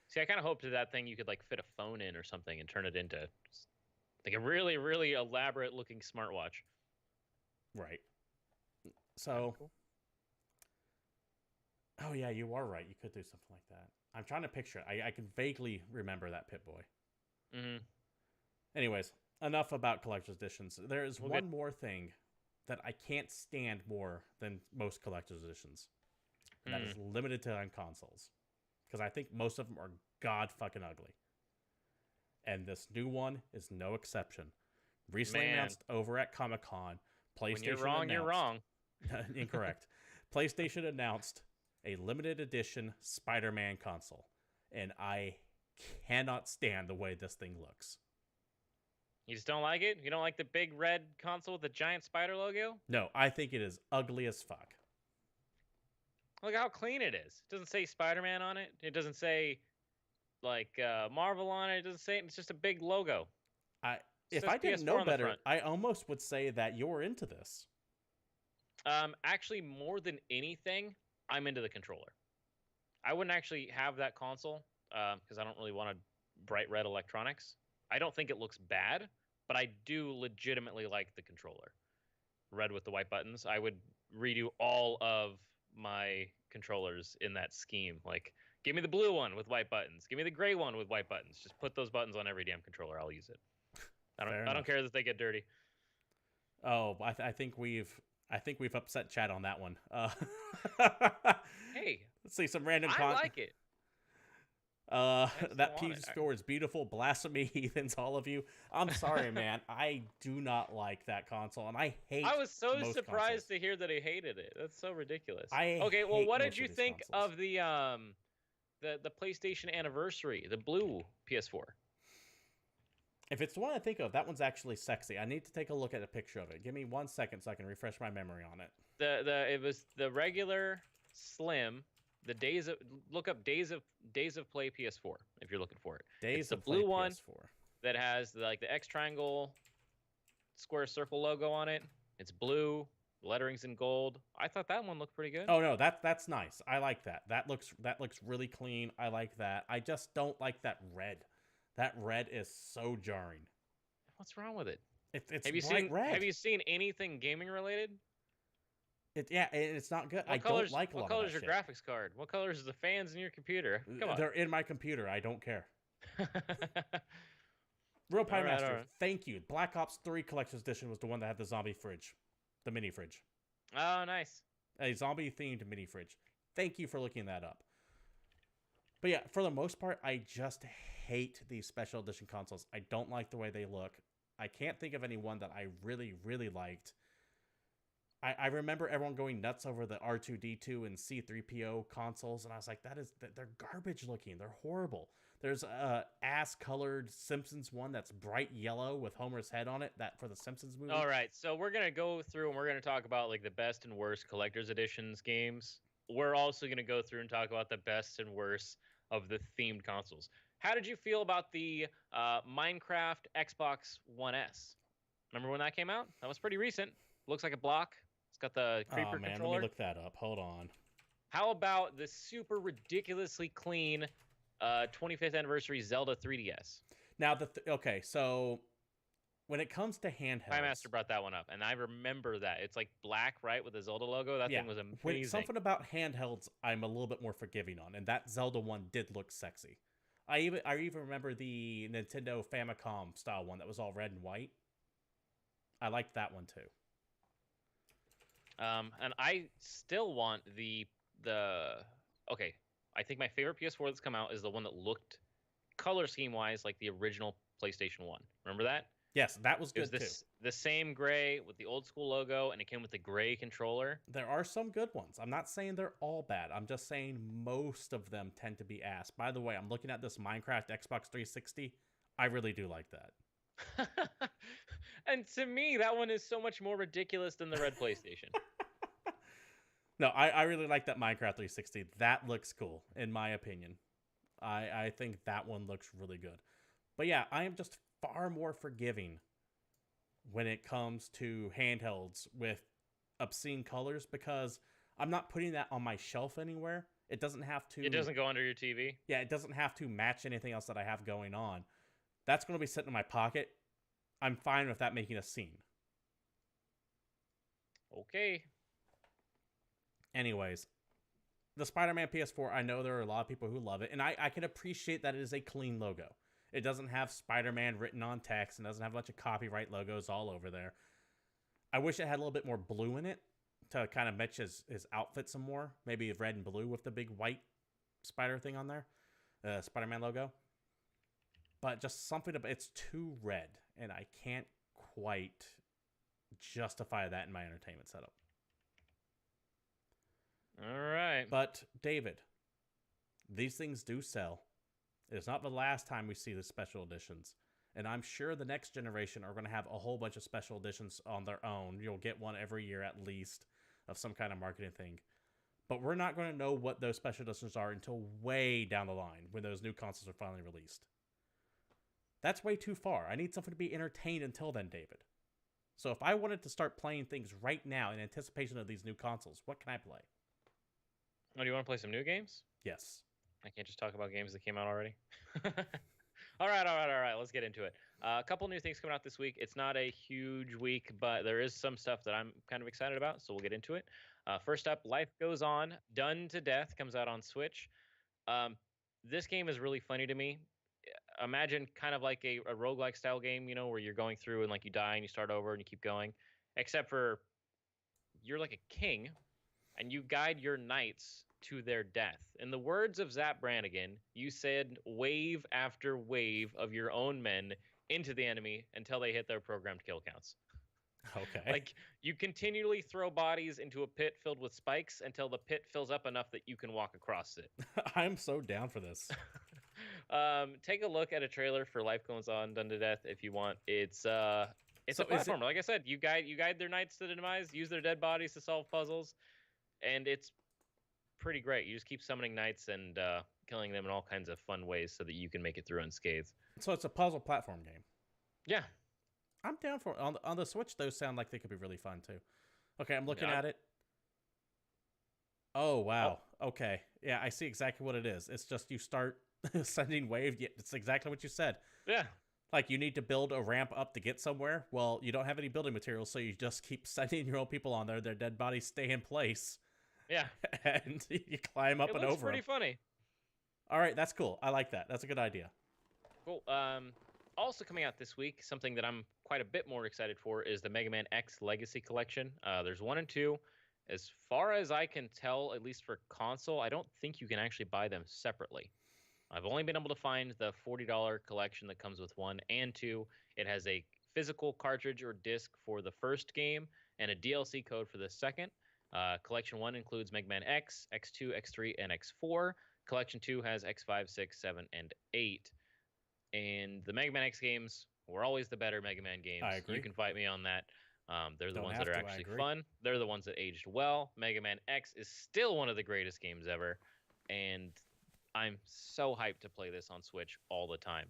See, I kind of hoped that thing you could like fit a phone in or something and turn it into like a really, really elaborate looking smartwatch. Right. So. Cool. Oh yeah, you are right. You could do something like that. I'm trying to picture it. I can vaguely remember that Pip-Boy. Mm-hmm. Anyways, enough about collector's editions. There is one more thing that I can't stand more than most collector's editions. And that is limited to on consoles. Because I think most of them are god fucking ugly. And this new one is no exception. Recently announced over at Comic-Con, PlayStation when you're wrong, announced, you're wrong. Incorrect. PlayStation announced a limited edition Spider-Man console. And I cannot stand the way this thing looks. You just don't like it? You don't like the big red console with the giant spider logo? No, I think it is ugly as fuck. Look how clean it is. It doesn't say Spider-Man on it. It doesn't say like Marvel on it. It doesn't say it. It's just a big logo. I It if says I didn't PS4 know on the better, front. I almost would say that you're into this. Actually, more than anything, I'm into the controller. I wouldn't actually have that console because I don't really want a bright red electronics. I don't think it looks bad, but I do legitimately like the controller. Red with the white buttons. I would redo all of my controllers in that scheme. Like, give me the blue one with white buttons. Give me the gray one with white buttons. Just put those buttons on every damn controller. I'll use it. I don't care that they get dirty. Oh, I think we've upset Chad on that one. Hey, Let's see some random. I like it. That PS4 is beautiful. Blasphemy heathens, all of you. I'm sorry, man. I do not like that console, and I hate. I was so most surprised consoles. to hear that he hated it. That's so ridiculous. I Okay, well, hate what most did you of these think consoles. of the PlayStation Anniversary, the blue PS4? If it's the one I think of, that one's actually sexy. I need to take a look at a picture of it. Give me 1 second so I can refresh my memory on it. It was the regular slim. The days of look up days of play PS4 if you're looking for it. Days It's the of Play blue one PS4. that has like the X triangle, square circle logo on it. It's blue. The lettering's in gold. I thought that one looked pretty good. Oh no, that's nice. I like that. That looks really clean. I like that. I just don't like that red. That red is so jarring. What's wrong with it? It's Have you bright seen red. Have you seen anything gaming related? It's not good. I don't like a lot of that What color is your shit. graphics card? What colors is the fans in your computer? Come on. They're in my computer. I don't care. Real Pie Master, all right. thank you. Black Ops 3 Collector's Edition was the one that had the zombie fridge. The mini fridge. Oh, nice. A zombie-themed mini fridge. Thank you for looking that up. But yeah, for the most part, I just hate these special edition consoles. I don't like the way they look. I can't think of any one that I really, really liked. I remember everyone going nuts over the R2-D2 and C-3PO consoles, and I was like, they're garbage looking. They're horrible. There's a ass-colored Simpsons one that's bright yellow with Homer's head on it, that for the Simpsons movie. All right, so we're going to go through and we're going to talk about like the best and worst collector's editions games. We're also going to go through and talk about the best and worst of the themed consoles. How did you feel about the Minecraft Xbox One S? Remember when that came out? That was pretty recent. Looks like a block. It's got the creeper controller. Let me look that up. Hold on. How about the super ridiculously clean 25th anniversary Zelda 3DS? Now, okay, so when it comes to handhelds... Pie Master brought that one up, and I remember that. It's like black, right, with the Zelda logo? That thing was amazing. Something about handhelds I'm a little bit more forgiving on, and that Zelda one did look sexy. I even remember the Nintendo Famicom style one that was all red and white. I liked that one too. And I still want the okay. I think my favorite PS4 that's come out is the one that looked color scheme wise like the original PlayStation 1. Remember that? Yes, that was good too. The same gray with the old school logo, and it came with the gray controller. There are some good ones. I'm not saying they're all bad. I'm just saying most of them tend to be ass. By the way, I'm looking at this Minecraft Xbox 360. I really do like that. And to me, that one is so much more ridiculous than the red PlayStation. No, I really like that Minecraft 360. That looks cool, in my opinion. I think that one looks really good. But yeah, I am just far more forgiving when it comes to handhelds with obscene colors because I'm not putting that on my shelf anywhere. It doesn't have to... It doesn't go under your TV? Yeah, it doesn't have to match anything else that I have going on. That's going to be sitting in my pocket. I'm fine with that making a scene. Okay. Anyways, the Spider-Man PS4, I know there are a lot of people who love it, and I can appreciate that it is a clean logo. It doesn't have Spider-Man written on text and doesn't have a bunch of copyright logos all over there. I wish it had a little bit more blue in it to kind of match his outfit some more. Maybe red and blue with the big white spider thing on there. Spider-Man logo. But just something about it's too red, and I can't quite justify that in my entertainment setup. All right. But, David, these things do sell. It's not the last time we see the special editions. And I'm sure the next generation are going to have a whole bunch of special editions on their own. You'll get one every year at least of some kind of marketing thing. But we're not going to know what those special editions are until way down the line when those new consoles are finally released. That's way too far. I need something to be entertained until then, David. So if I wanted to start playing things right now in anticipation of these new consoles, what can I play? Oh, do you want to play some new games? Yes. I can't just talk about games that came out already. All right. Let's get into it. A couple new things coming out this week. It's not a huge week, but there is some stuff that I'm kind of excited about, so we'll get into it. First up, Life Goes On, Done to Death comes out on Switch. This game is really funny to me. Imagine kind of like a roguelike style game, where you're going through and like you die and you start over and you keep going, except for you're like a king and you guide your knights to their death. In the words of Zap Brannigan, you send wave after wave of your own men into the enemy until they hit their programmed kill counts. Okay. Like, you continually throw bodies into a pit filled with spikes until the pit fills up enough that you can walk across it. I'm so down for this. Take a look at a trailer for Life Goes On, Done to Death if you want. It's a platformer. Like I said, you guide their knights to the demise, use their dead bodies to solve puzzles, and it's pretty great. You just keep summoning knights and killing them in all kinds of fun ways so that you can make it through unscathed. So it's a puzzle platform game. Yeah. I'm down for it. On the Switch, those sound like they could be really fun too. Okay, I'm looking at it. Oh, wow. Oh. Okay. Yeah, I see exactly what it is. It's just you start sending wave. It's exactly what you said. Yeah. Like you need to build a ramp up to get somewhere. Well, you don't have any building materials, so you just keep sending your own people on there. Their dead bodies stay in place. Yeah. And you climb up and over. It's pretty funny. All right, that's cool. I like that. That's a good idea. Cool. Also coming out this week, something that I'm quite a bit more excited for is the Mega Man X Legacy Collection. There's 1 and 2. As far as I can tell, at least for console, I don't think you can actually buy them separately. I've only been able to find the $40 collection that comes with 1 and 2. It has a physical cartridge or disc for the first game and a DLC code for the second. Collection 1 includes Mega Man X, X2, X3, and X4. Collection 2 has X5, 6, 7, and 8. And the Mega Man X games were always the better Mega Man games. I agree. You can fight me on that. They're the ones that are actually agree. fun. They're the ones that aged well. Mega Man X is still one of the greatest games ever. And I'm so hyped to play this on Switch all the time.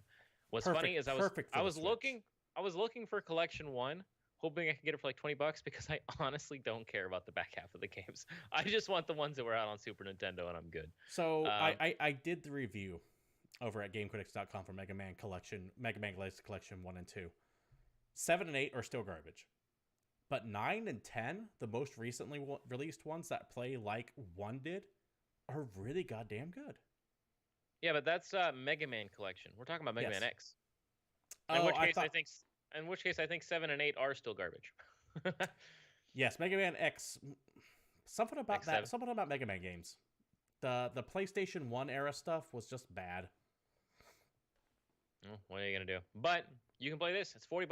What's funny is I was looking for Collection 1, hoping I could get it for like $20 because I honestly don't care about the back half of the games. I just want the ones that were out on Super Nintendo and I'm good. So I did the review over at GameCritics.com for Mega Man Legacy Collection 1 and 2. 7 and 8 are still garbage. But 9 and 10, the most recently released ones that play like 1 did, are really goddamn good. Yeah, but that's Mega Man Collection. We're talking about Mega Man X. In which case I think 7 and 8 are still garbage. Yes, Mega Man X. Something about X7. Something about Mega Man games. The PlayStation 1 era stuff was just bad. Well, what are you gonna do? But you can play this. It's $40.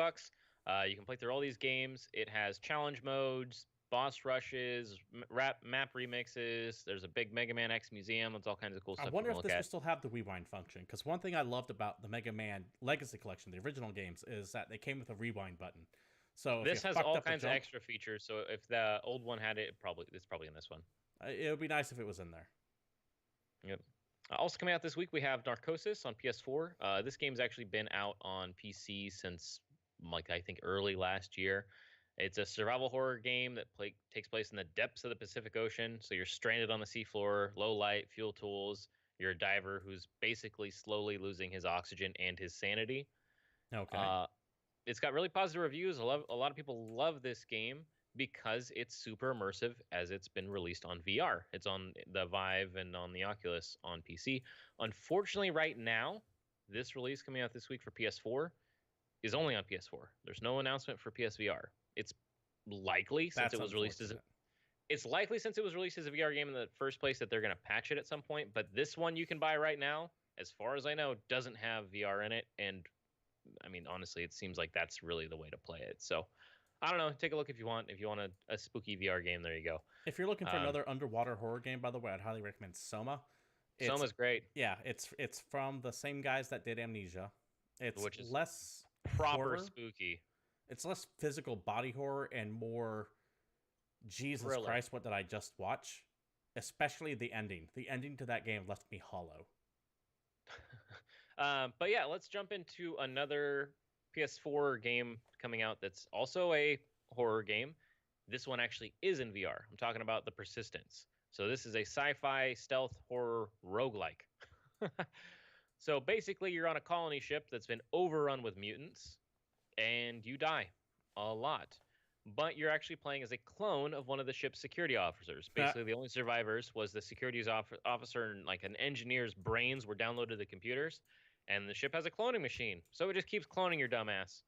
You can play through all these games. It has challenge modes, boss rushes, map remixes. There's a big Mega Man X museum. It's all kinds of cool stuff. I wonder if this will still have the rewind function. Because one thing I loved about the Mega Man Legacy Collection, the original games, is that they came with a rewind button. So this has all kinds of extra features. So if the old one had it, it's probably in this one. It would be nice if it was in there. Yep. Also coming out this week, we have Narcosis on PS4. This game's actually been out on PC since, I think, early last year. It's a survival horror game that takes place in the depths of the Pacific Ocean. So you're stranded on the seafloor, low light, fuel tools. You're a diver who's basically slowly losing his oxygen and his sanity. Okay. It's got really positive reviews. A lot of people love this game because it's super immersive as it's been released on VR. It's on the Vive and on the Oculus on PC. Unfortunately, right now, this release coming out this week for PS4 is only on PS4. There's no announcement for PSVR. It's likely since it was released as a VR game in the first place that they're going to patch it at some point. But this one you can buy right now, as far as I know, doesn't have VR in it. And I mean, honestly, it seems like that's really the way to play it. So I don't know. Take a look if you want. If you want a spooky VR game, there you go. If you're looking for another underwater horror game, by the way, I'd highly recommend Soma. Soma's great. Yeah, it's from the same guys that did Amnesia. It's which is less proper horror. spooky It's less physical body horror and more Jesus thriller. Christ, what did I just watch? Especially the ending. The ending to that game left me hollow. But yeah, let's jump into another PS4 game coming out that's also a horror game. This one actually is in VR. I'm talking about The Persistence. So this is a sci-fi stealth horror roguelike. So basically, you're on a colony ship that's been overrun with mutants, and you die a lot. But you're actually playing as a clone of one of the ship's security officers. Basically, the only survivors was the security officer and like an engineer's brains were downloaded to the computers, and the ship has a cloning machine. So it just keeps cloning your dumbass.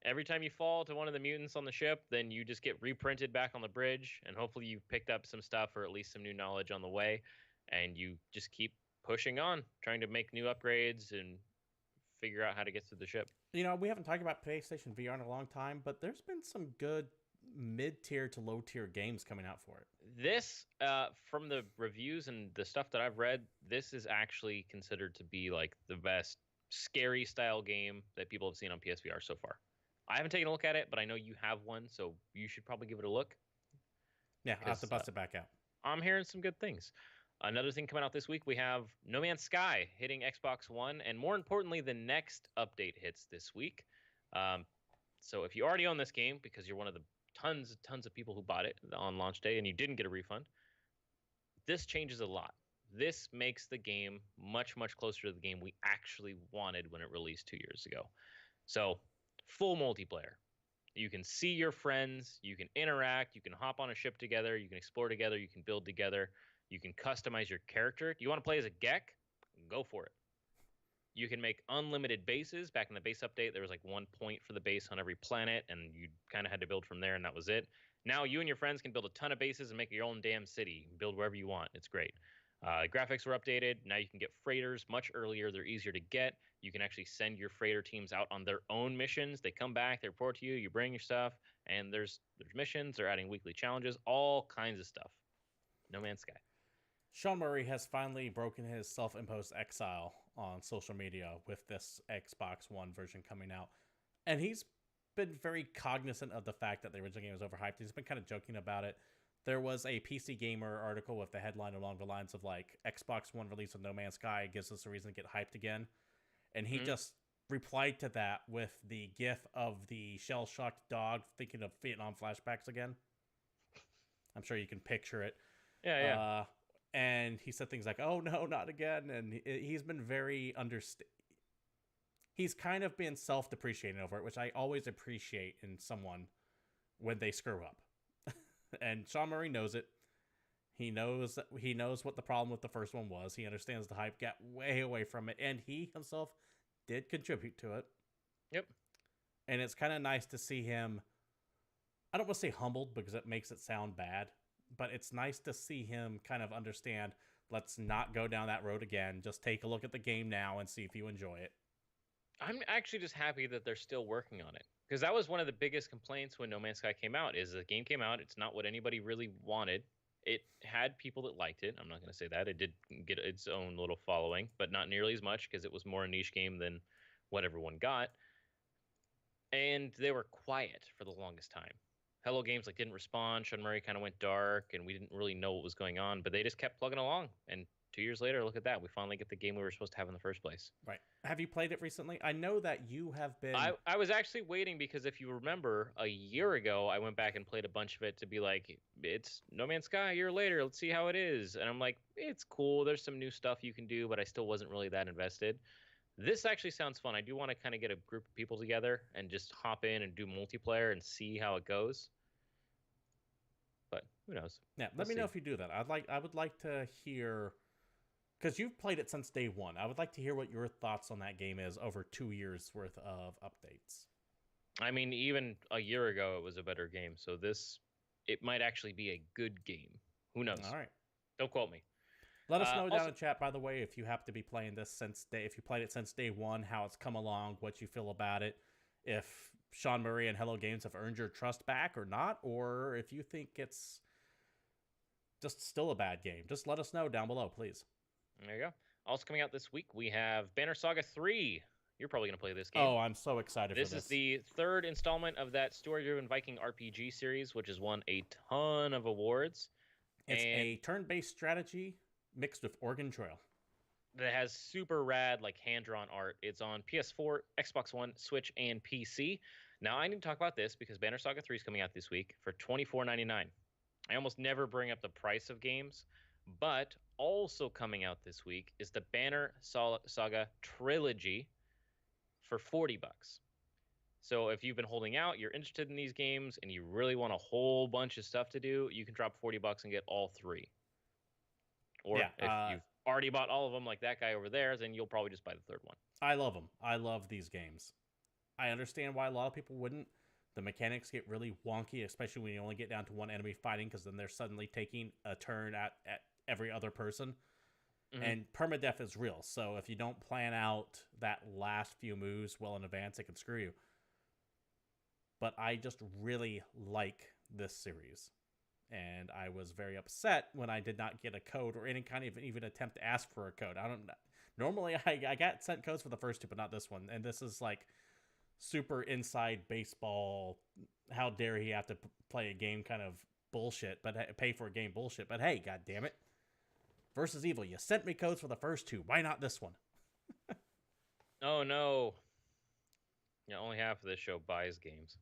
Every time you fall to one of the mutants on the ship, then you just get reprinted back on the bridge, and hopefully you've picked up some stuff or at least some new knowledge on the way, and you just keep pushing on, trying to make new upgrades and figure out how to get through the ship. You know, we haven't talked about PlayStation VR in a long time, but there's been some good mid-tier to low-tier games coming out for it. This, from the reviews and the stuff that I've read, this is actually considered to be like the best scary style game that people have seen on PSVR so far. I haven't taken a look at it, but I know you have one, so you should probably give it a look. Yeah, I'll have to bust it back out. I'm hearing some good things. Another thing coming out this week, we have No Man's Sky hitting Xbox One, and more importantly, the next update hits this week. So if you already own this game, because you're one of the tons of people who bought it on launch day and you didn't get a refund, this changes a lot. This makes the game much closer to the game we actually wanted when it released 2 years ago. So full multiplayer. You can see your friends, you can interact, you can hop on a ship together, you can explore together, you can build together, you can customize your character. Do you want to play as a Gek? Go for it. You can make unlimited bases. Back in the base update, there was like 1 point for the base on every planet, and you kind of had to build from there, and that was it. Now you and your friends can build a ton of bases and make your own damn city. Build wherever you want. It's great. Graphics were updated. Now you can get freighters much earlier. They're easier to get. You can actually send your freighter teams out on their own missions. They come back, they report to you, you bring your stuff, and there's missions. They're adding weekly challenges, all kinds of stuff. No Man's Sky. Sean Murray has finally broken his self-imposed exile on social media with this Xbox One version coming out. And he's been very cognizant of the fact that the original game was overhyped. He's been kind of joking about it. There was a PC Gamer article with the headline along the lines of like, Xbox One release of No Man's Sky gives us a reason to get hyped again. And he just replied to that with the gif of the shell-shocked dog thinking of Vietnam flashbacks again. I'm sure you can picture it. Yeah. And he said things like, "Oh no, not again." And he's been very he's kind of been self-depreciating over it, which I always appreciate in someone when they screw up. And Sean Murray knows it. He knows what the problem with the first one was. He understands the hype got way away from it, and he himself did contribute to it. Yep. And it's kind of nice to see him, I don't want to say humbled because it makes it sound bad, but it's nice to see him kind of understand, let's not go down that road again. Just take a look at the game now and see if you enjoy it. I'm actually just happy that they're still working on it. Because that was one of the biggest complaints when No Man's Sky came out, is the game came out, it's not what anybody really wanted. It had people that liked it. I'm not going to say that. It did get its own little following, but not nearly as much because it was more a niche game than what everyone got. And they were quiet for the longest time. Hello Games didn't respond. Sean Murray kind of went dark, and we didn't really know what was going on. But they just kept plugging along. And 2 years later, look at that. We finally get the game we were supposed to have in the first place. Right. Have you played it recently? I know that you have been... I was actually waiting because if you remember, a year ago, I went back and played a bunch of it to be like, it's No Man's Sky a year later. Let's see how it is. And I'm like, it's cool. There's some new stuff you can do, but I still wasn't really that invested. This actually sounds fun. I do want to kind of get a group of people together and just hop in and do multiplayer and see how it goes. But who knows? Yeah, let me know if you do that. I would like to hear, because you've played it since day one. I would like to hear what your thoughts on that game is over 2 years worth of updates. I mean, even a year ago, it was a better game. So it might actually be a good game. Who knows? All right. Don't quote me. Let us know down in chat, by the way, if you happen to be playing this if you played it since day one, how it's come along, what you feel about it, if Sean Murray and Hello Games have earned your trust back or not, or if you think it's just still a bad game. Just let us know down below, please. There you go. Also coming out this week, we have Banner Saga 3 You're probably going to play this game. Oh, I'm so excited for This is the third installment of that story-driven Viking RPG series, which has won a ton of awards. It's and a turn-based strategy mixed with Oregon Trail. that has super rad, like, hand-drawn art. It's on PS4, Xbox One, Switch, and PC. Now, I need to talk about this because Banner Saga 3 is coming out this week for $24.99. I almost never bring up the price of games, but also coming out this week is the Banner Saga Trilogy for $40. So if you've been holding out, you're interested in these games, and you really want a whole bunch of stuff to do, you can drop $40 and get all three. Or if you've already bought all of them, like that guy over there, then you'll probably just buy the third one. I love them. I love these games. I understand why a lot of people wouldn't. The mechanics get really wonky, especially when you only get down to one enemy fighting, because then they're suddenly taking a turn at every other person. Mm-hmm. And permadeath is real, so if you don't plan out that last few moves well in advance, it can screw you. But I just really like this series. And I was very upset when I did not get a code or any kind of even attempt to ask for a code. I don't know. Normally I got sent codes for the first two, but not this one. And this is like super inside baseball. How dare he have to play a game kind of bullshit, but pay for a game bullshit. But hey, god damn it. Versus Evil, you sent me codes for the first two. Why not this one? Oh no. Yeah, only half of this show buys games.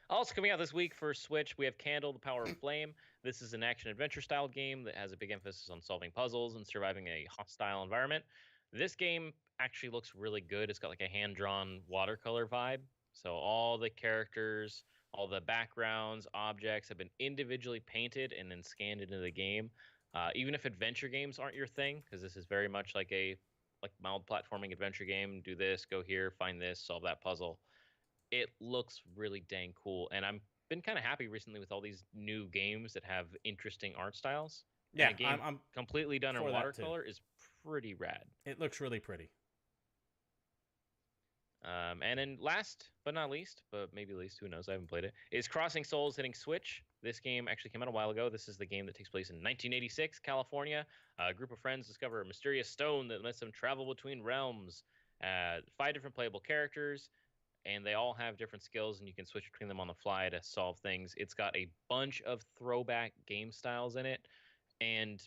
Also coming out this week for Switch, we have Candle, The Power of Flame. This is an action-adventure style game that has a big emphasis on solving puzzles and surviving a hostile environment. This game actually looks really good. It's got like a hand-drawn watercolor vibe. So all the characters, all the backgrounds, objects have been individually painted and then scanned into the game. Even if adventure games aren't your thing, because this is very much like a mild platforming adventure game. Do this, go here, find this, solve that puzzle. It looks really dang cool, and I've been kind of happy recently with all these new games that have interesting art styles. Yeah, and a game I'm completely done in watercolor is pretty rad. It looks really pretty. And then last but not least, but maybe least, who knows, I haven't played it, is Crossing Souls hitting Switch. This game actually came out a while ago. This is the game that takes place in 1986, California. A group of friends discover a mysterious stone that lets them travel between realms. 5 different playable characters, and they all have different skills, and you can switch between them on the fly to solve things. It's got a bunch of throwback game styles in it, and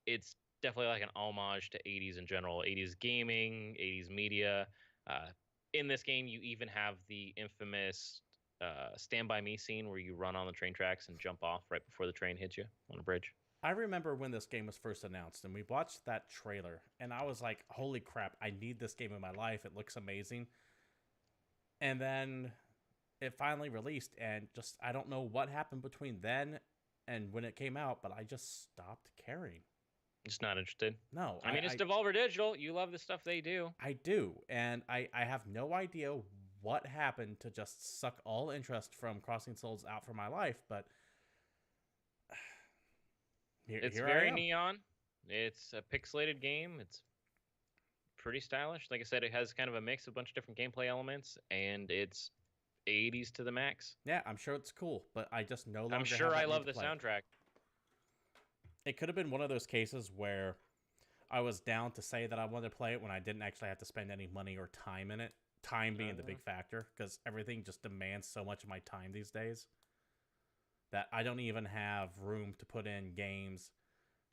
it's definitely like an homage to 80s in general, 80s gaming, 80s media. In this game, you even have the infamous Stand By Me scene where you run on the train tracks and jump off right before the train hits you on a bridge. I remember when this game was first announced, and we watched that trailer, and I was like, holy crap, I need this game in my life. It looks amazing. And then it finally released, and just I don't know what happened between then and when it came out, but I just stopped caring. Just not interested? No. I mean, it's Devolver Digital. You love the stuff they do. I do, and I have no idea what happened to just suck all interest from Crossing Souls out from my life, but it's very neon. It's a pixelated game. It's pretty stylish. Like I said, it has kind of a mix of a bunch of different gameplay elements, and it's 80s to the max. Yeah, I'm sure it's cool, but I just no longer I'm sure I love the soundtrack. It could have been one of those cases where I was down to say that I wanted to play it when I didn't actually have to spend any money or time in it. Time being the big factor, because everything just demands so much of my time these days that I don't even have room to put in games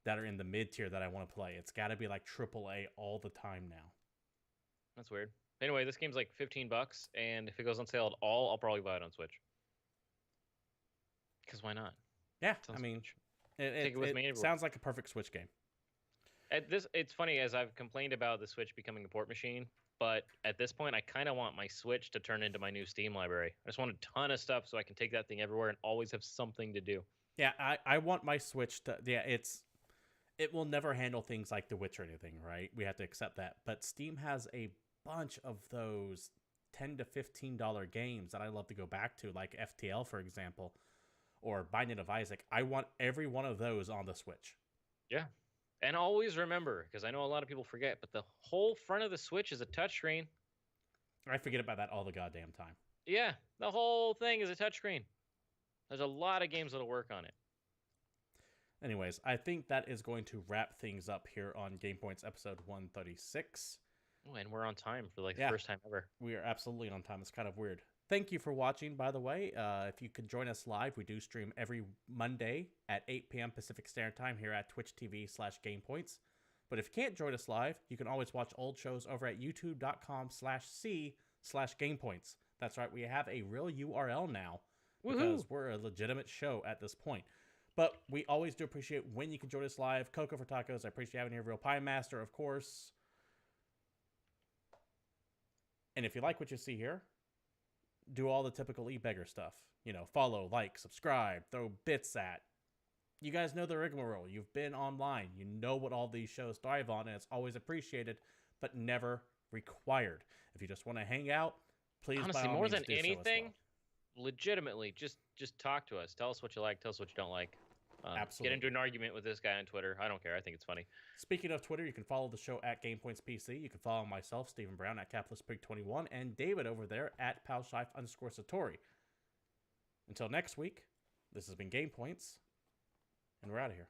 that are in the mid-tier that I want to play. It's got to be like AAA all the time now. That's weird. Anyway, this game's like $15, and if it goes on sale at all, I'll probably buy it on Switch. Because why not? Yeah, I mean, it sounds like a perfect Switch game. It's funny, as I've complained about the Switch becoming a port machine, but at this point, I kind of want my Switch to turn into my new Steam library. I just want a ton of stuff so I can take that thing everywhere and always have something to do. Yeah, I want my Switch to... Yeah, it will never handle things like The Witch or anything, right? We have to accept that. But Steam has a bunch of those $10 to $15 games that I love to go back to, like FTL, for example, or Binding of Isaac. I want every one of those on the Switch. Yeah. And always remember, because I know a lot of people forget, but the whole front of the Switch is a touchscreen. I forget about that all the goddamn time. Yeah, the whole thing is a touchscreen. There's a lot of games that'll work on it. Anyways, I think that is going to wrap things up here on GamePoints episode 136. Oh, and we're on time for like the Yeah, first time ever. we are absolutely on time. It's kind of weird. Thank you for watching, by the way. If you could join us live, we do stream every Monday at 8 p.m. Pacific Standard Time here at Twitch TV/GamePoints. But if you can't join us live, you can always watch old shows over at youtube.com/c/GamePoints. That's right, we have a real URL now because we're a legitimate show at this point. But we always do appreciate when you can join us live. Coco for Tacos, I appreciate having you here. Real Pie Master, of course. And if you like what you see here, do all the typical e-beggar stuff. You know, follow, like, subscribe, throw bits at. You guys know the rigmarole. You've been online. You know what all these shows thrive on, and it's always appreciated, but never required. If you just want to hang out, please, Honestly, by all more means, than do so as anything, well. legitimately, just talk to us. Tell us what you like. Tell us what you don't like. Absolutely. Get into an argument with this guy on Twitter. I don't care. I think it's funny. Speaking of Twitter, you can follow the show at GamePoints PC. You can follow myself, Stephen Brown, at CapitalistPig21, and David over there at Palshife_Satori. Until next week, this has been GamePoints, and we're out of here.